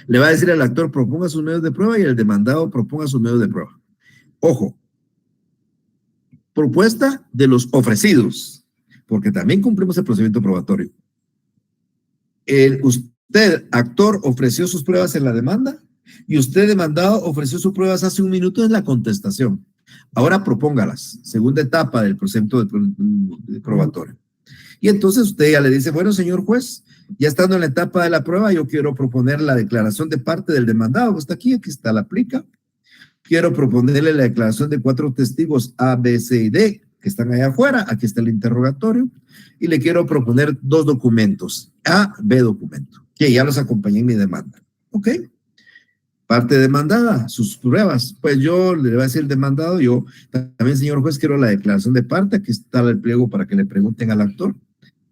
Le va a decir al actor, proponga sus medios de prueba y el demandado proponga sus medios de prueba. Ojo, propuesta de los ofrecidos, porque también cumplimos el procedimiento probatorio. Usted, actor, ofreció sus pruebas en la demanda y usted, demandado, ofreció sus pruebas hace un minuto en la contestación. Ahora propóngalas, segunda etapa del procedimiento probatorio. Y entonces usted ya le dice, bueno, señor juez, ya estando en la etapa de la prueba, yo quiero proponer la declaración de parte del demandado que está aquí está la plica. Quiero proponerle la declaración de 4 testigos A, B, C y D que están allá afuera. Aquí está el interrogatorio. Y le quiero proponer 2 documentos, A, B documento, que ya los acompañé en mi demanda. ¿Ok? Parte demandada, sus pruebas. Pues yo le voy a decir el demandado, yo también, señor juez, quiero la declaración de parte. Aquí está el pliego para que le pregunten al actor.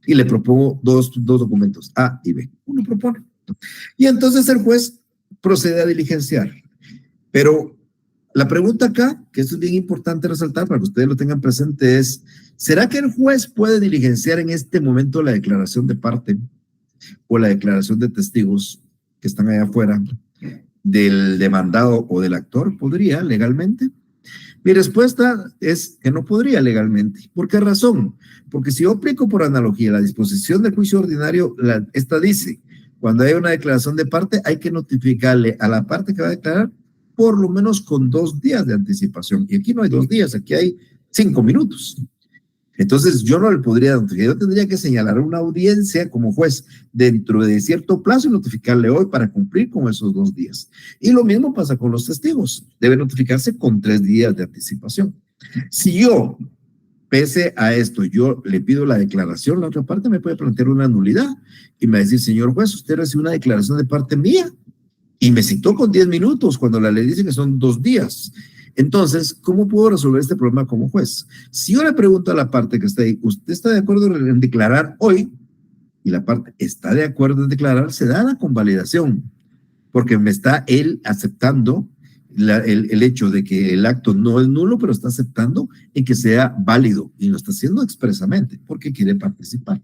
Y le propongo dos documentos, A y B. Uno propone. Y entonces el juez procede a diligenciar. Pero la pregunta acá, que esto es bien importante resaltar para que ustedes lo tengan presente, es, ¿será que el juez puede diligenciar en este momento la declaración de parte o la declaración de testigos que están allá afuera del demandado o del actor? ¿Podría legalmente? Mi respuesta es que no podría legalmente. ¿Por qué razón? Porque si yo aplico por analogía la disposición del juicio ordinario, esta dice, cuando hay una declaración de parte, hay que notificarle a la parte que va a declarar por lo menos con 2 días de anticipación. Y aquí no hay 2 días, aquí hay 5 minutos. Entonces yo no le podría notificar, yo tendría que señalar una audiencia como juez dentro de cierto plazo y notificarle hoy para cumplir con esos 2 días. Y lo mismo pasa con los testigos, debe notificarse con 3 días de anticipación. Si yo, pese a esto, yo le pido la declaración, la otra parte me puede plantear una nulidad y me va a decir, señor juez, usted recibió una declaración de parte mía y me citó con 10 minutos cuando la ley dice que son 2 días. Entonces, ¿cómo puedo resolver este problema como juez? Si yo le pregunto a la parte que está ahí, ¿usted está de acuerdo en declarar hoy? Y la parte está de acuerdo en declarar, se da la convalidación, porque me está él aceptando el hecho de que el acto no es nulo, pero está aceptando en que sea válido y lo está haciendo expresamente porque quiere participar.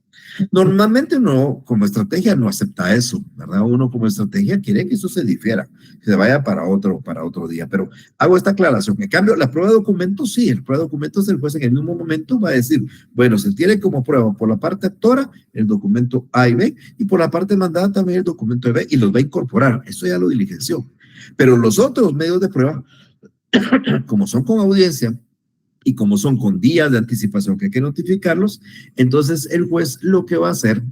Normalmente uno como estrategia no acepta eso, ¿verdad? Uno como estrategia quiere que eso se difiera, que se vaya para otro día, pero hago esta aclaración. En cambio, la prueba de documentos, sí, el prueba de documentos el juez en el mismo momento va a decir, bueno, se tiene como prueba por la parte actora el documento A y B y por la parte mandada también el documento B y los va a incorporar. Eso ya lo diligenció. Pero los otros medios de prueba, como son con audiencia y como son con días de anticipación que hay que notificarlos, entonces el juez lo que va a hacer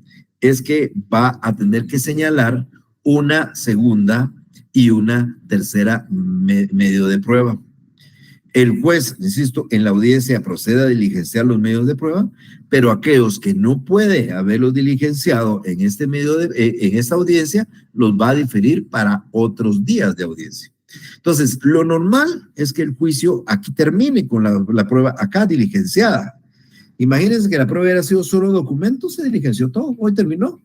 es que va a tener que señalar una segunda y una tercera medio de prueba. El juez, insisto, en la audiencia procede a diligenciar los medios de prueba, pero aquellos que no puede haberlos diligenciado en este medio en esta audiencia, los va a diferir para otros días de audiencia. Entonces, lo normal es que el juicio aquí termine con la prueba acá diligenciada. Imagínense que la prueba hubiera sido solo documentos, se diligenció todo, hoy terminó.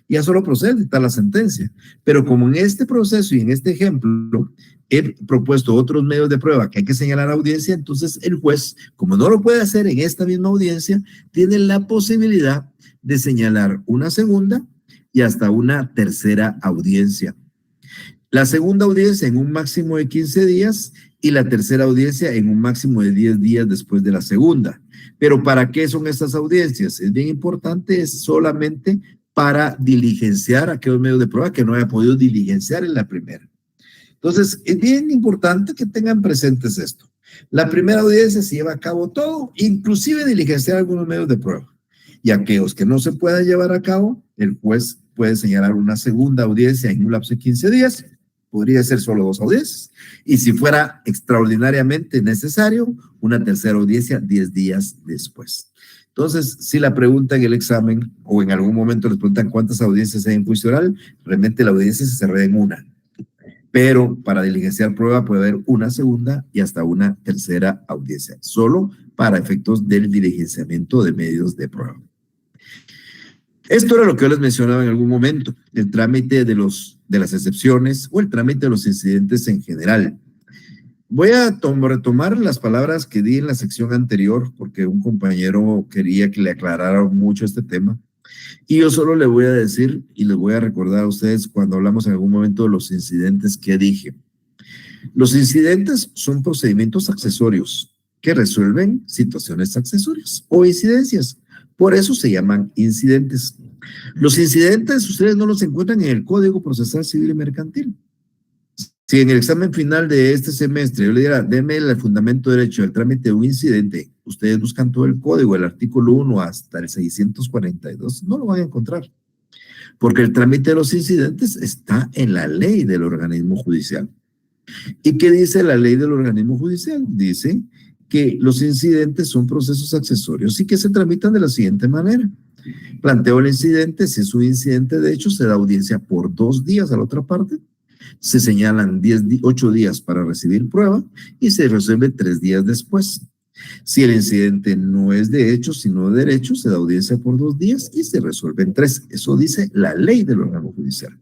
Ya solo procede a dictar la sentencia. Pero como en este proceso y en este ejemplo he propuesto otros medios de prueba que hay que señalar a audiencia, entonces el juez, como no lo puede hacer en esta misma audiencia, tiene la posibilidad de señalar una segunda y hasta una tercera audiencia. La segunda audiencia en un máximo de 15 días y la tercera audiencia en un máximo de 10 días después de la segunda. Pero ¿para qué son estas audiencias? Es bien importante, es solamente para diligenciar aquellos medios de prueba que no haya podido diligenciar en la primera. Entonces, es bien importante que tengan presentes esto. La primera audiencia se lleva a cabo todo, inclusive diligenciar algunos medios de prueba. Y aquellos que no se puedan llevar a cabo, el juez puede señalar una segunda audiencia en un lapso de 15 días, podría ser solo 2 audiencias, y si fuera extraordinariamente necesario, una tercera audiencia 10 días después. Entonces, si la pregunta en el examen o en algún momento les preguntan cuántas audiencias hay en juicio oral, realmente la audiencia se cerrará en una. Pero para diligenciar prueba puede haber una segunda y hasta una tercera audiencia, solo para efectos del diligenciamiento de medios de prueba. Esto era lo que yo les mencionaba en algún momento, el trámite de las excepciones o el trámite de los incidentes en general. Voy a retomar las palabras que di en la sección anterior porque un compañero quería que le aclarara mucho este tema. Y yo solo le voy a decir y les voy a recordar a ustedes cuando hablamos en algún momento de los incidentes que dije. Los incidentes son procedimientos accesorios que resuelven situaciones accesorias o incidencias. Por eso se llaman incidentes. Los incidentes ustedes no los encuentran en el Código Procesal Civil y Mercantil. Si en el examen final de este semestre yo le diera, deme el fundamento derecho del trámite de un incidente, ustedes buscan todo el código, el artículo 1 hasta el 642, no lo van a encontrar, porque el trámite de los incidentes está en la ley del organismo judicial. ¿Y qué dice la ley del organismo judicial? Dice que los incidentes son procesos accesorios y que se tramitan de la siguiente manera. Planteo el incidente, si es un incidente de hecho, se da audiencia por 2 días a la otra parte, se señalan 8 días para recibir prueba y se resuelve 3 días después. Si el incidente no es de hecho, sino de derecho, se da audiencia por 2 días y se resuelve en 3. Eso dice la ley del órgano judicial.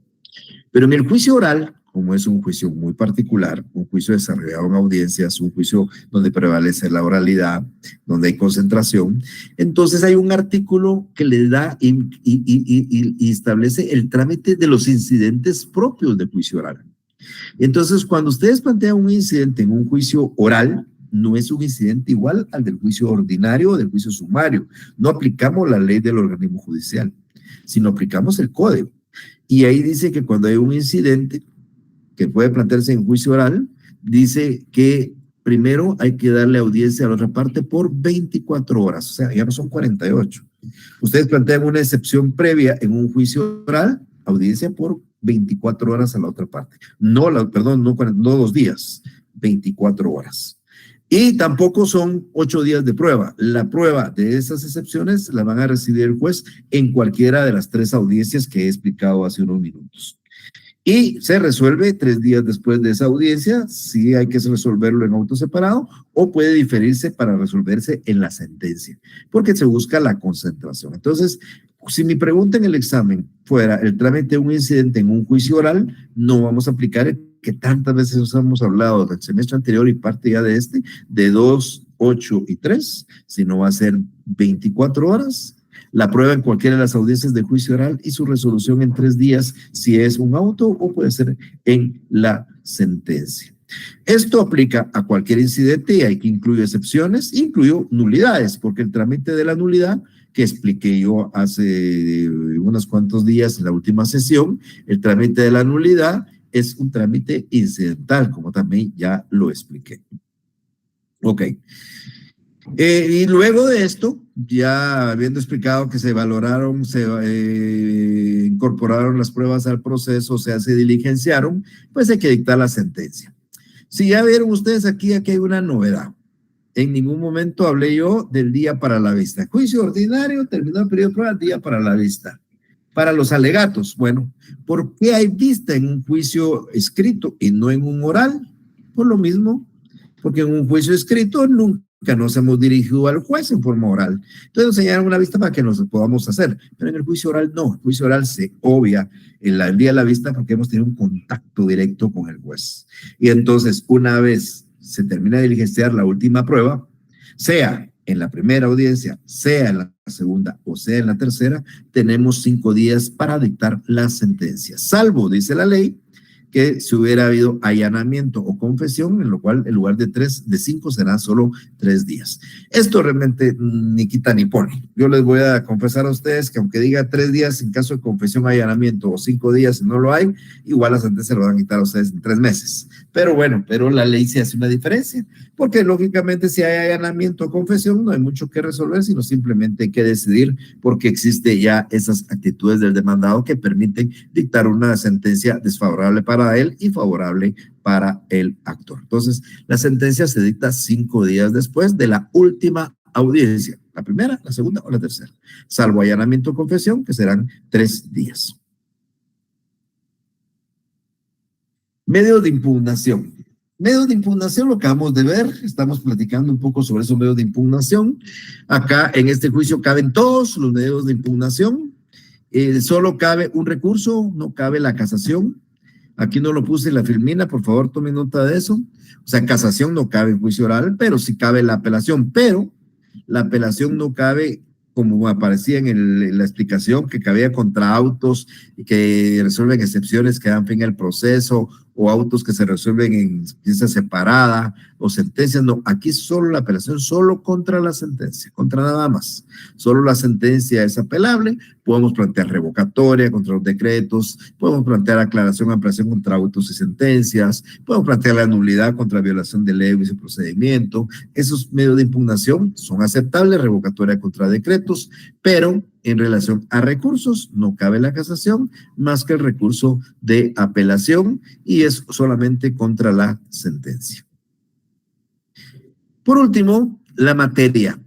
Pero en el juicio oral, como es un juicio muy particular, un juicio desarrollado en audiencias, un juicio donde prevalece la oralidad, donde hay concentración, entonces hay un artículo que le da y establece el trámite de los incidentes propios del juicio oral. Entonces, cuando ustedes plantean un incidente en un juicio oral, no es un incidente igual al del juicio ordinario o del juicio sumario. No aplicamos la ley del organismo judicial, sino aplicamos el código. Y ahí dice que cuando hay un incidente que puede plantearse en juicio oral, dice que primero hay que darle audiencia a la otra parte por 24 horas, o sea, ya no son 48. Ustedes plantean una excepción previa en un juicio oral, audiencia por 24 horas a la otra parte. No 2 días, 24 horas. Y tampoco son 8 días de prueba. La prueba de esas excepciones la van a recibir el juez en cualquiera de las 3 audiencias que he explicado hace unos minutos. Y se resuelve 3 días después de esa audiencia, si hay que resolverlo en auto separado o puede diferirse para resolverse en la sentencia, porque se busca la concentración. Entonces, si mi pregunta en el examen fuera el trámite de un incidente en un juicio oral, no vamos a aplicar el que tantas veces os hemos hablado del semestre anterior y parte ya de este, de 2, 8 y 3, sino va a ser 24 horas, la prueba en cualquiera de las audiencias de juicio oral y su resolución en 3 días, si es un auto o puede ser en la sentencia. Esto aplica a cualquier incidente y hay que incluir excepciones, incluyo nulidades, porque el trámite de la nulidad que expliqué yo hace unos cuantos días en la última sesión, el trámite de la nulidad es un trámite incidental, como también ya lo expliqué. Ok. Y luego de esto, ya habiendo explicado que se valoraron, se incorporaron las pruebas al proceso, o sea, se diligenciaron, pues hay que dictar la sentencia. Si ya vieron ustedes aquí hay una novedad. En ningún momento hablé yo del día para la vista. Juicio ordinario, terminó el periodo de prueba, día para la vista. Para los alegatos, bueno, ¿por qué hay vista en un juicio escrito y no en un oral? Por lo mismo, porque en un juicio escrito nunca nos hemos dirigido al juez en forma oral. Entonces nos señalan una vista para que nos podamos hacer, pero en el juicio oral no. El juicio oral se obvia en el día de la vista porque hemos tenido un contacto directo con el juez. Y entonces, una vez se termina de diligenciar la última prueba, sea en la primera audiencia, sea en la segunda o sea en la tercera, tenemos 5 días para dictar la sentencia, salvo, dice la ley, que si hubiera habido allanamiento o confesión, en lo cual en lugar de 5 serán solo 3 días. Esto realmente ni quita ni pone. Yo les voy a confesar a ustedes que aunque diga 3 días en caso de confesión, allanamiento o 5 días si no lo hay, igual la sentencia lo van a quitar a ustedes en 3 meses. Pero bueno, pero la ley sí hace una diferencia, porque lógicamente si hay allanamiento o confesión no hay mucho que resolver, sino simplemente hay que decidir porque existe ya esas actitudes del demandado que permiten dictar una sentencia desfavorable para él y favorable para el actor. Entonces, la sentencia se dicta 5 días después de la última audiencia, la primera, la segunda o la tercera, salvo allanamiento o confesión, que serán 3 días. Medios de impugnación. Medios de impugnación, lo acabamos de ver, estamos platicando un poco sobre esos medios de impugnación. Acá en este juicio caben todos los medios de impugnación, solo cabe un recurso, no cabe la casación. Aquí no lo puse en la filmina, por favor tome nota de eso. O sea, casación no cabe en juicio oral, pero sí cabe la apelación, pero la apelación no cabe como aparecía en la explicación, que cabía contra autos y que resuelven excepciones que dan fin al proceso o autos que se resuelven en pieza separada o sentencias. No, aquí solo la apelación, solo contra la sentencia, contra nada más. Solo la sentencia es apelable. Podemos plantear revocatoria contra los decretos, podemos plantear aclaración, ampliación contra autos y sentencias, podemos plantear la nulidad contra violación de ley y procedimiento. Esos medios de impugnación son aceptables, revocatoria contra decretos, pero en relación a recursos no cabe la casación más que el recurso de apelación y es solamente contra la sentencia. Por último, la materia.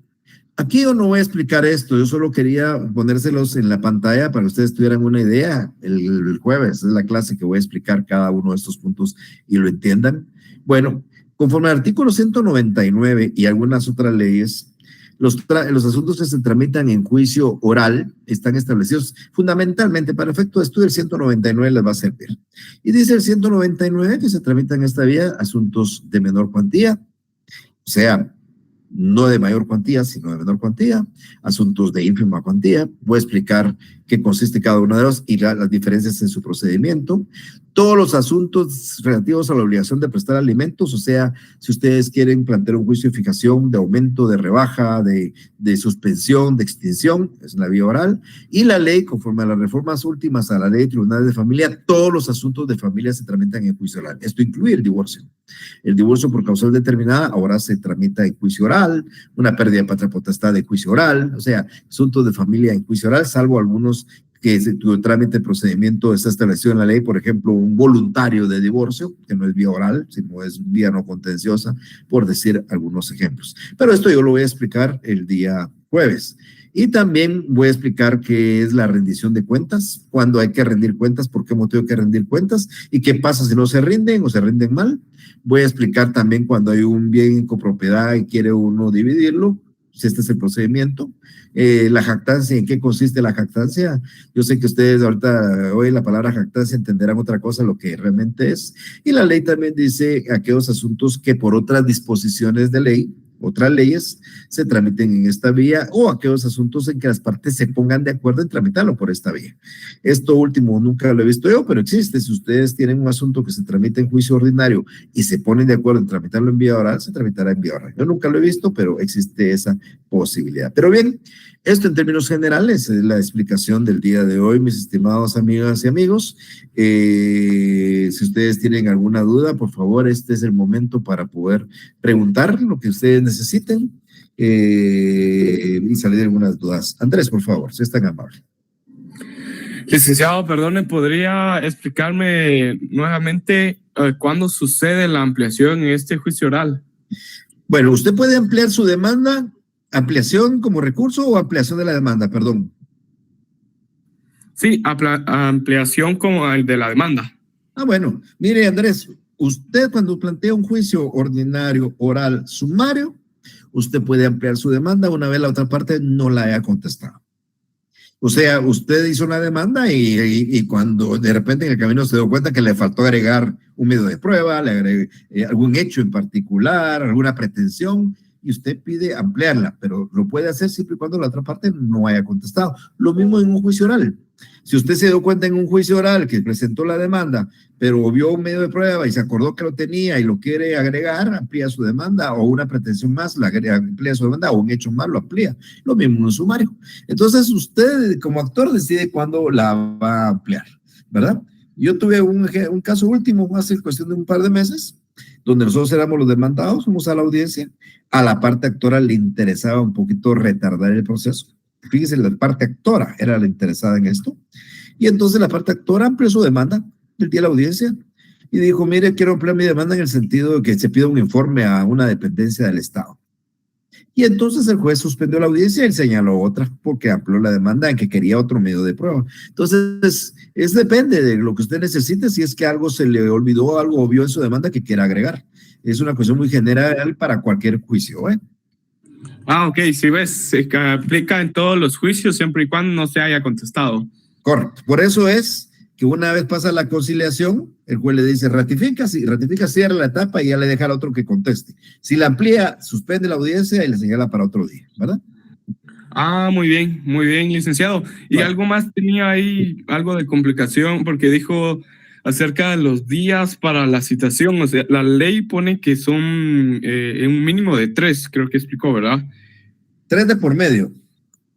Aquí yo no voy a explicar esto, yo solo quería ponérselos en la pantalla para que ustedes tuvieran una idea. El jueves es la clase que voy a explicar cada uno de estos puntos y lo entiendan. Bueno, conforme al artículo 199 y algunas otras leyes, los asuntos que se tramitan en juicio oral están establecidos fundamentalmente para efecto de estudio. El 199 les va a servir. Y dice el 199 que se tramitan en esta vía asuntos de menor cuantía, o sea, no de mayor cuantía, sino de menor cuantía, asuntos de ínfima cuantía. Voy a explicar qué consiste cada uno de ellos y las diferencias en su procedimiento. Todos los asuntos relativos a la obligación de prestar alimentos, o sea, si ustedes quieren plantear un juicio de fijación, de aumento, de rebaja, de suspensión, de extinción, es la vía oral. Y la ley, conforme a las reformas últimas a la ley de tribunales de familia, todos los asuntos de familia se tramitan en juicio oral. Esto incluye el divorcio. El divorcio por causal determinada ahora se tramita en juicio oral, una pérdida de patria potestad en juicio oral, o sea, asuntos de familia en juicio oral, salvo algunos que tu trámite de procedimiento está establecido en la ley, por ejemplo, un voluntario de divorcio, que no es vía oral, sino es vía no contenciosa, por decir algunos ejemplos. Pero esto yo lo voy a explicar el día jueves. Y también voy a explicar qué es la rendición de cuentas, cuándo hay que rendir cuentas, por qué motivo hay que rendir cuentas y qué pasa si no se rinden o se rinden mal. Voy a explicar también cuando hay un bien en copropiedad y quiere uno dividirlo, si este es el procedimiento. La jactancia, ¿en qué consiste la jactancia? Yo sé que ustedes ahorita oyen la palabra jactancia, entenderán otra cosa lo que realmente es. Y la ley también dice aquellos asuntos que por otras disposiciones de ley, otras leyes, se tramiten en esta vía o aquellos asuntos en que las partes se pongan de acuerdo en tramitarlo por esta vía. Esto último nunca lo he visto yo, pero existe. Si ustedes tienen un asunto que se tramita en juicio ordinario y se ponen de acuerdo en tramitarlo en vía oral, se tramitará en vía oral. Yo nunca lo he visto, pero existe esa posibilidad. Pero bien, esto en términos generales es la explicación del día de hoy, mis estimados amigas y amigos. Si ustedes tienen alguna duda, por favor, este es el momento para poder preguntar lo que ustedes necesiten y salir de algunas dudas. Andrés, por favor, si es tan amable. Licenciado, perdone, ¿podría explicarme nuevamente cuándo sucede la ampliación en este juicio oral? Bueno, usted puede ampliar su demanda, ampliación como recurso o ampliación de la demanda, perdón. Sí, ampliación como el de la demanda. Bueno, mire Andrés, usted cuando plantea un juicio ordinario, oral, sumario, usted puede ampliar su demanda una vez la otra parte no la haya contestado. O sea, usted hizo una demanda y cuando de repente en el camino se dio cuenta que le faltó agregar un medio de prueba, le agregue algún hecho en particular, alguna pretensión, y usted pide ampliarla, pero lo puede hacer siempre y cuando la otra parte no haya contestado. Lo mismo en un juicio oral. Si usted se dio cuenta en un juicio oral que presentó la demanda, pero vio un medio de prueba y se acordó que lo tenía y lo quiere agregar, amplía su demanda, o una pretensión más, la agrega, amplía su demanda, o un hecho más, lo amplía. Lo mismo en un sumario. Entonces, usted como actor decide cuándo la va a ampliar, ¿verdad? Yo tuve un caso último, hace cuestión de un par de meses, donde nosotros éramos los demandados, fuimos a la audiencia, a la parte actora le interesaba un poquito retardar el proceso. Fíjese, la parte actora era la interesada en esto. Y entonces la parte actora amplió su demanda el día de la audiencia y dijo, mire, quiero ampliar mi demanda en el sentido de que se pida un informe a una dependencia del Estado. Y entonces el juez suspendió la audiencia y señaló otra porque amplió la demanda en que quería otro medio de prueba. Entonces, depende de lo que usted necesite, si es que algo se le olvidó, algo vio en su demanda que quiera agregar. Es una cuestión muy general para cualquier juicio, ¿eh? Ok, si ves, se aplica en todos los juicios siempre y cuando no se haya contestado. Correcto. Por eso es que una vez pasa la conciliación, el juez le dice ratifica, si ratifica, cierra la etapa y ya le deja al otro que conteste. Si la amplía, suspende la audiencia y le señala para otro día, ¿verdad? Muy bien, licenciado. Y bueno, algo más tenía ahí, algo de complicación, porque dijo acerca de los días para la citación. O sea, la ley pone que son un mínimo de 3, creo que explicó, ¿verdad? 3 de por medio.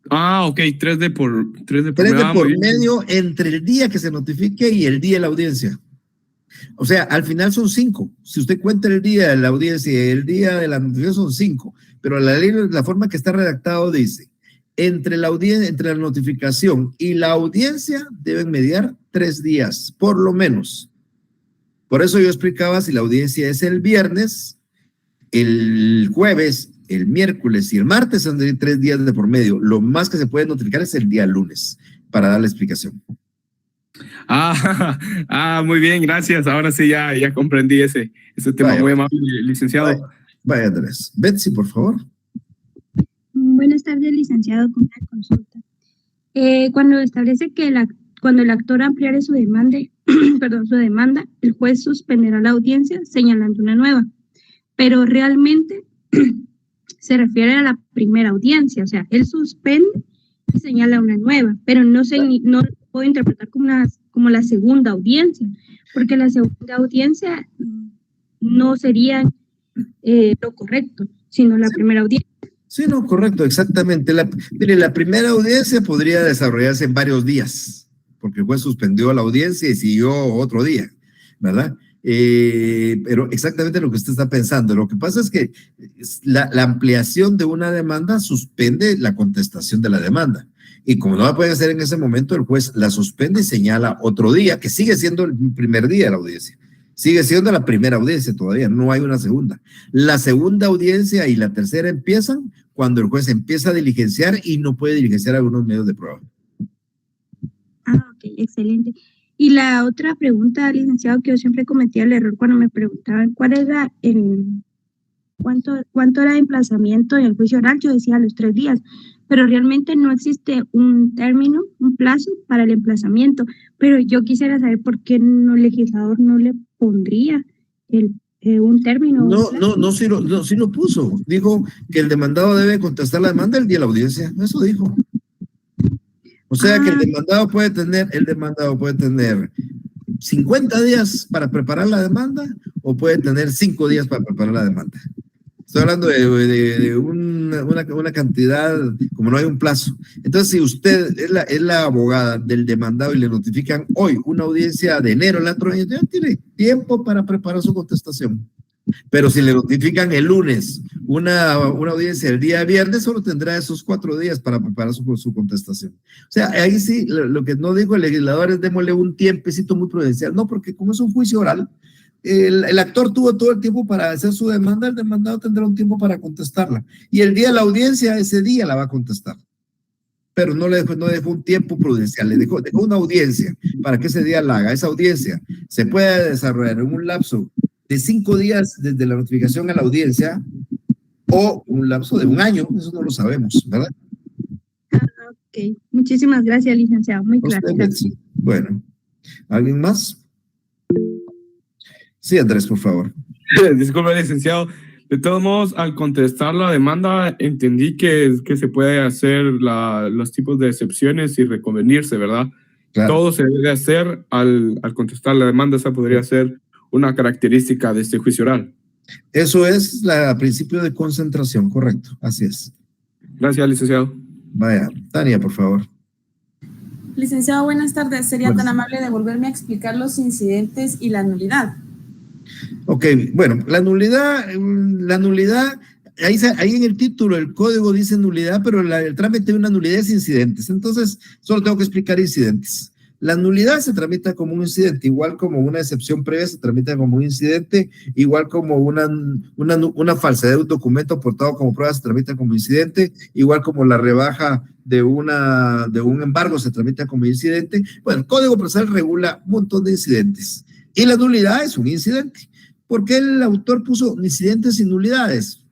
Ah, ok, 3 de por medio. 3 de por medio entre el día que se notifique y el día de la audiencia. O sea, al final son 5. Si usted cuenta el día de la audiencia y el día de la notificación son 5. Pero la ley, la forma que está redactado dice, entre la notificación y la audiencia deben mediar 3 días, por lo menos. Por eso yo explicaba, si la audiencia es el viernes, el jueves, el miércoles y el martes son 3 días de por medio. Lo más que se puede notificar es el día lunes, para dar la explicación. Muy bien, gracias. Ahora sí ya comprendí ese tema. Muy amable, licenciado. Vaya, Andrés. Betsy, por favor. Buenas tardes, licenciado, con una consulta. Cuando establece que cuando el actor ampliare su demanda, el juez suspenderá la audiencia señalando una nueva. Pero realmente se refiere a la primera audiencia, o sea, él suspende y señala una nueva, pero no puedo interpretar como la segunda audiencia, porque la segunda audiencia no sería lo correcto, sino la primera audiencia. Sí, no, correcto, exactamente. Mire, la primera audiencia podría desarrollarse en varios días, porque el juez suspendió la audiencia y siguió otro día, ¿verdad? Pero exactamente lo que usted está pensando. Lo que pasa es que la ampliación de una demanda suspende la contestación de la demanda. Y como no la puede hacer en ese momento, el juez la suspende y señala otro día, que sigue siendo el primer día de la audiencia. Sigue siendo la primera audiencia todavía, no hay una segunda. La segunda audiencia y la tercera empiezan cuando el juez empieza a diligenciar y no puede diligenciar algunos medios de prueba. Ok, excelente. Y la otra pregunta, licenciado, que yo siempre cometía el error cuando me preguntaban cuál era cuánto era de emplazamiento en el juicio oral, yo decía los 3 días, pero realmente no existe un término, un plazo para el emplazamiento. Pero yo quisiera saber por qué el legislador no le pondría un término. Sí lo puso. Dijo que el demandado debe contestar la demanda el día de la audiencia. Eso dijo. O sea que el demandado puede tener 50 días para preparar la demanda o puede tener 5 días para preparar la demanda. Estoy hablando de una cantidad, como no hay un plazo. Entonces, si usted es la abogada del demandado y le notifican hoy una audiencia de enero, el otro año, ya tiene tiempo para preparar su contestación. Pero si le notifican el lunes una audiencia el día viernes, solo tendrá esos 4 días para preparar su contestación. O sea, ahí sí, lo que no dijo el legislador es démosle un tiempecito muy prudencial. No, porque como es un juicio oral, el actor tuvo todo el tiempo para hacer su demanda, el demandado tendrá un tiempo para contestarla. Y el día de la audiencia, ese día la va a contestar. Pero no dejó un tiempo prudencial, le dejó una audiencia para que ese día la haga. Esa audiencia se puede desarrollar en un lapso de 5 días desde la notificación a la audiencia o un lapso de 1 año, eso no lo sabemos, ¿verdad? Ok, muchísimas gracias, licenciado, muy claro. Bueno, ¿alguien más? Sí, Andrés, por favor. Disculpe, licenciado. De todos modos, al contestar la demanda, entendí que se puede hacer los tipos de excepciones y reconvenirse, ¿verdad? Claro. Todo se debe hacer al contestar la demanda. Esa podría ser una característica de este juicio oral. Eso es el principio de concentración, correcto. Así es. Gracias, licenciado. Vaya, Tania, por favor. Licenciado, buenas tardes. ¿Sería tan amable de volverme a explicar los incidentes y la nulidad? Ok, bueno, la nulidad, ahí en el título, el código dice nulidad, pero el trámite de una nulidad es incidentes. Entonces, solo tengo que explicar incidentes. La nulidad se tramita como un incidente, igual como una excepción previa se tramita como un incidente, igual como una falsedad de un documento aportado como prueba se tramita como incidente, igual como la rebaja de un embargo se tramita como incidente. Bueno, el Código Procesal regula un montón de incidentes y la nulidad es un incidente. ¿Por qué el autor puso incidentes y nulidades?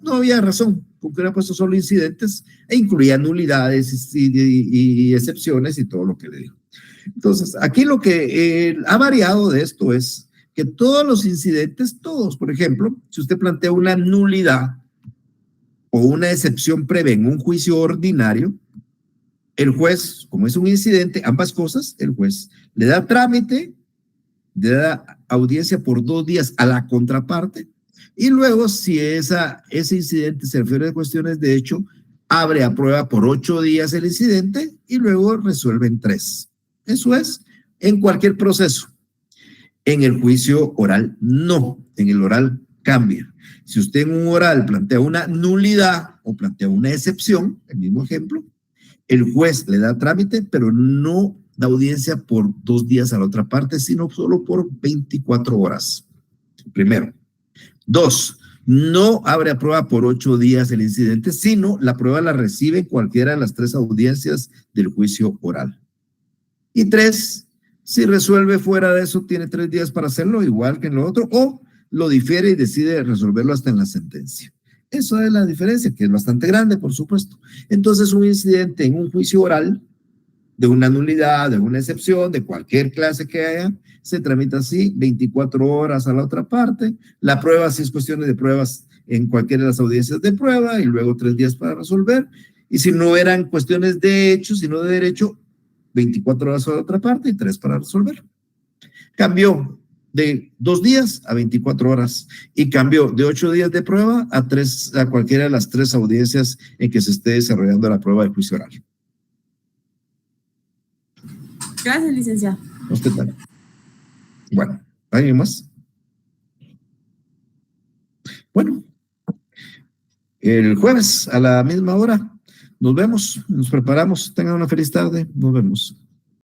No había razón, porque hubiera puesto solo incidentes e incluía nulidades y excepciones y todo lo que le dijo. Entonces, aquí lo que ha variado de esto es que todos los incidentes, todos, por ejemplo, si usted plantea una nulidad o una excepción previa en un juicio ordinario, el juez, como es un incidente, ambas cosas, el juez le da trámite, de dar audiencia por 2 días a la contraparte, y luego, si ese incidente se refiere a cuestiones de hecho, abre a prueba por 8 días el incidente y luego resuelve en 3. Eso es en cualquier proceso. En el juicio oral, no. En el oral cambia. Si usted en un oral plantea una nulidad o plantea una excepción, el mismo ejemplo, el juez le da trámite, pero no da audiencia por 2 días a la otra parte, sino solo por 24 horas. Primero. 2, no abre a prueba por 8 días el incidente, sino la prueba la recibe en cualquiera de las 3 audiencias del juicio oral. Y 3, si resuelve fuera de eso, tiene 3 días para hacerlo, igual que en lo otro, o lo difiere y decide resolverlo hasta en la sentencia. Eso es la diferencia, que es bastante grande, por supuesto. Entonces, un incidente en un juicio oral, de una nulidad, de una excepción, de cualquier clase que haya, se tramita así, 24 horas a la otra parte. La prueba, si es cuestión de pruebas en cualquiera de las audiencias de prueba, y luego 3 días para resolver. Y si no eran cuestiones de hecho, sino de derecho, 24 horas a la otra parte y 3 para resolver. Cambió de 2 días a 24 horas y cambió de 8 días de prueba a cualquiera de las 3 audiencias en que se esté desarrollando la prueba de juicio oral. Gracias, licenciado. Usted también. Bueno, ¿alguien más? Bueno, el jueves a la misma hora nos vemos, nos preparamos. Tengan una feliz tarde, nos vemos.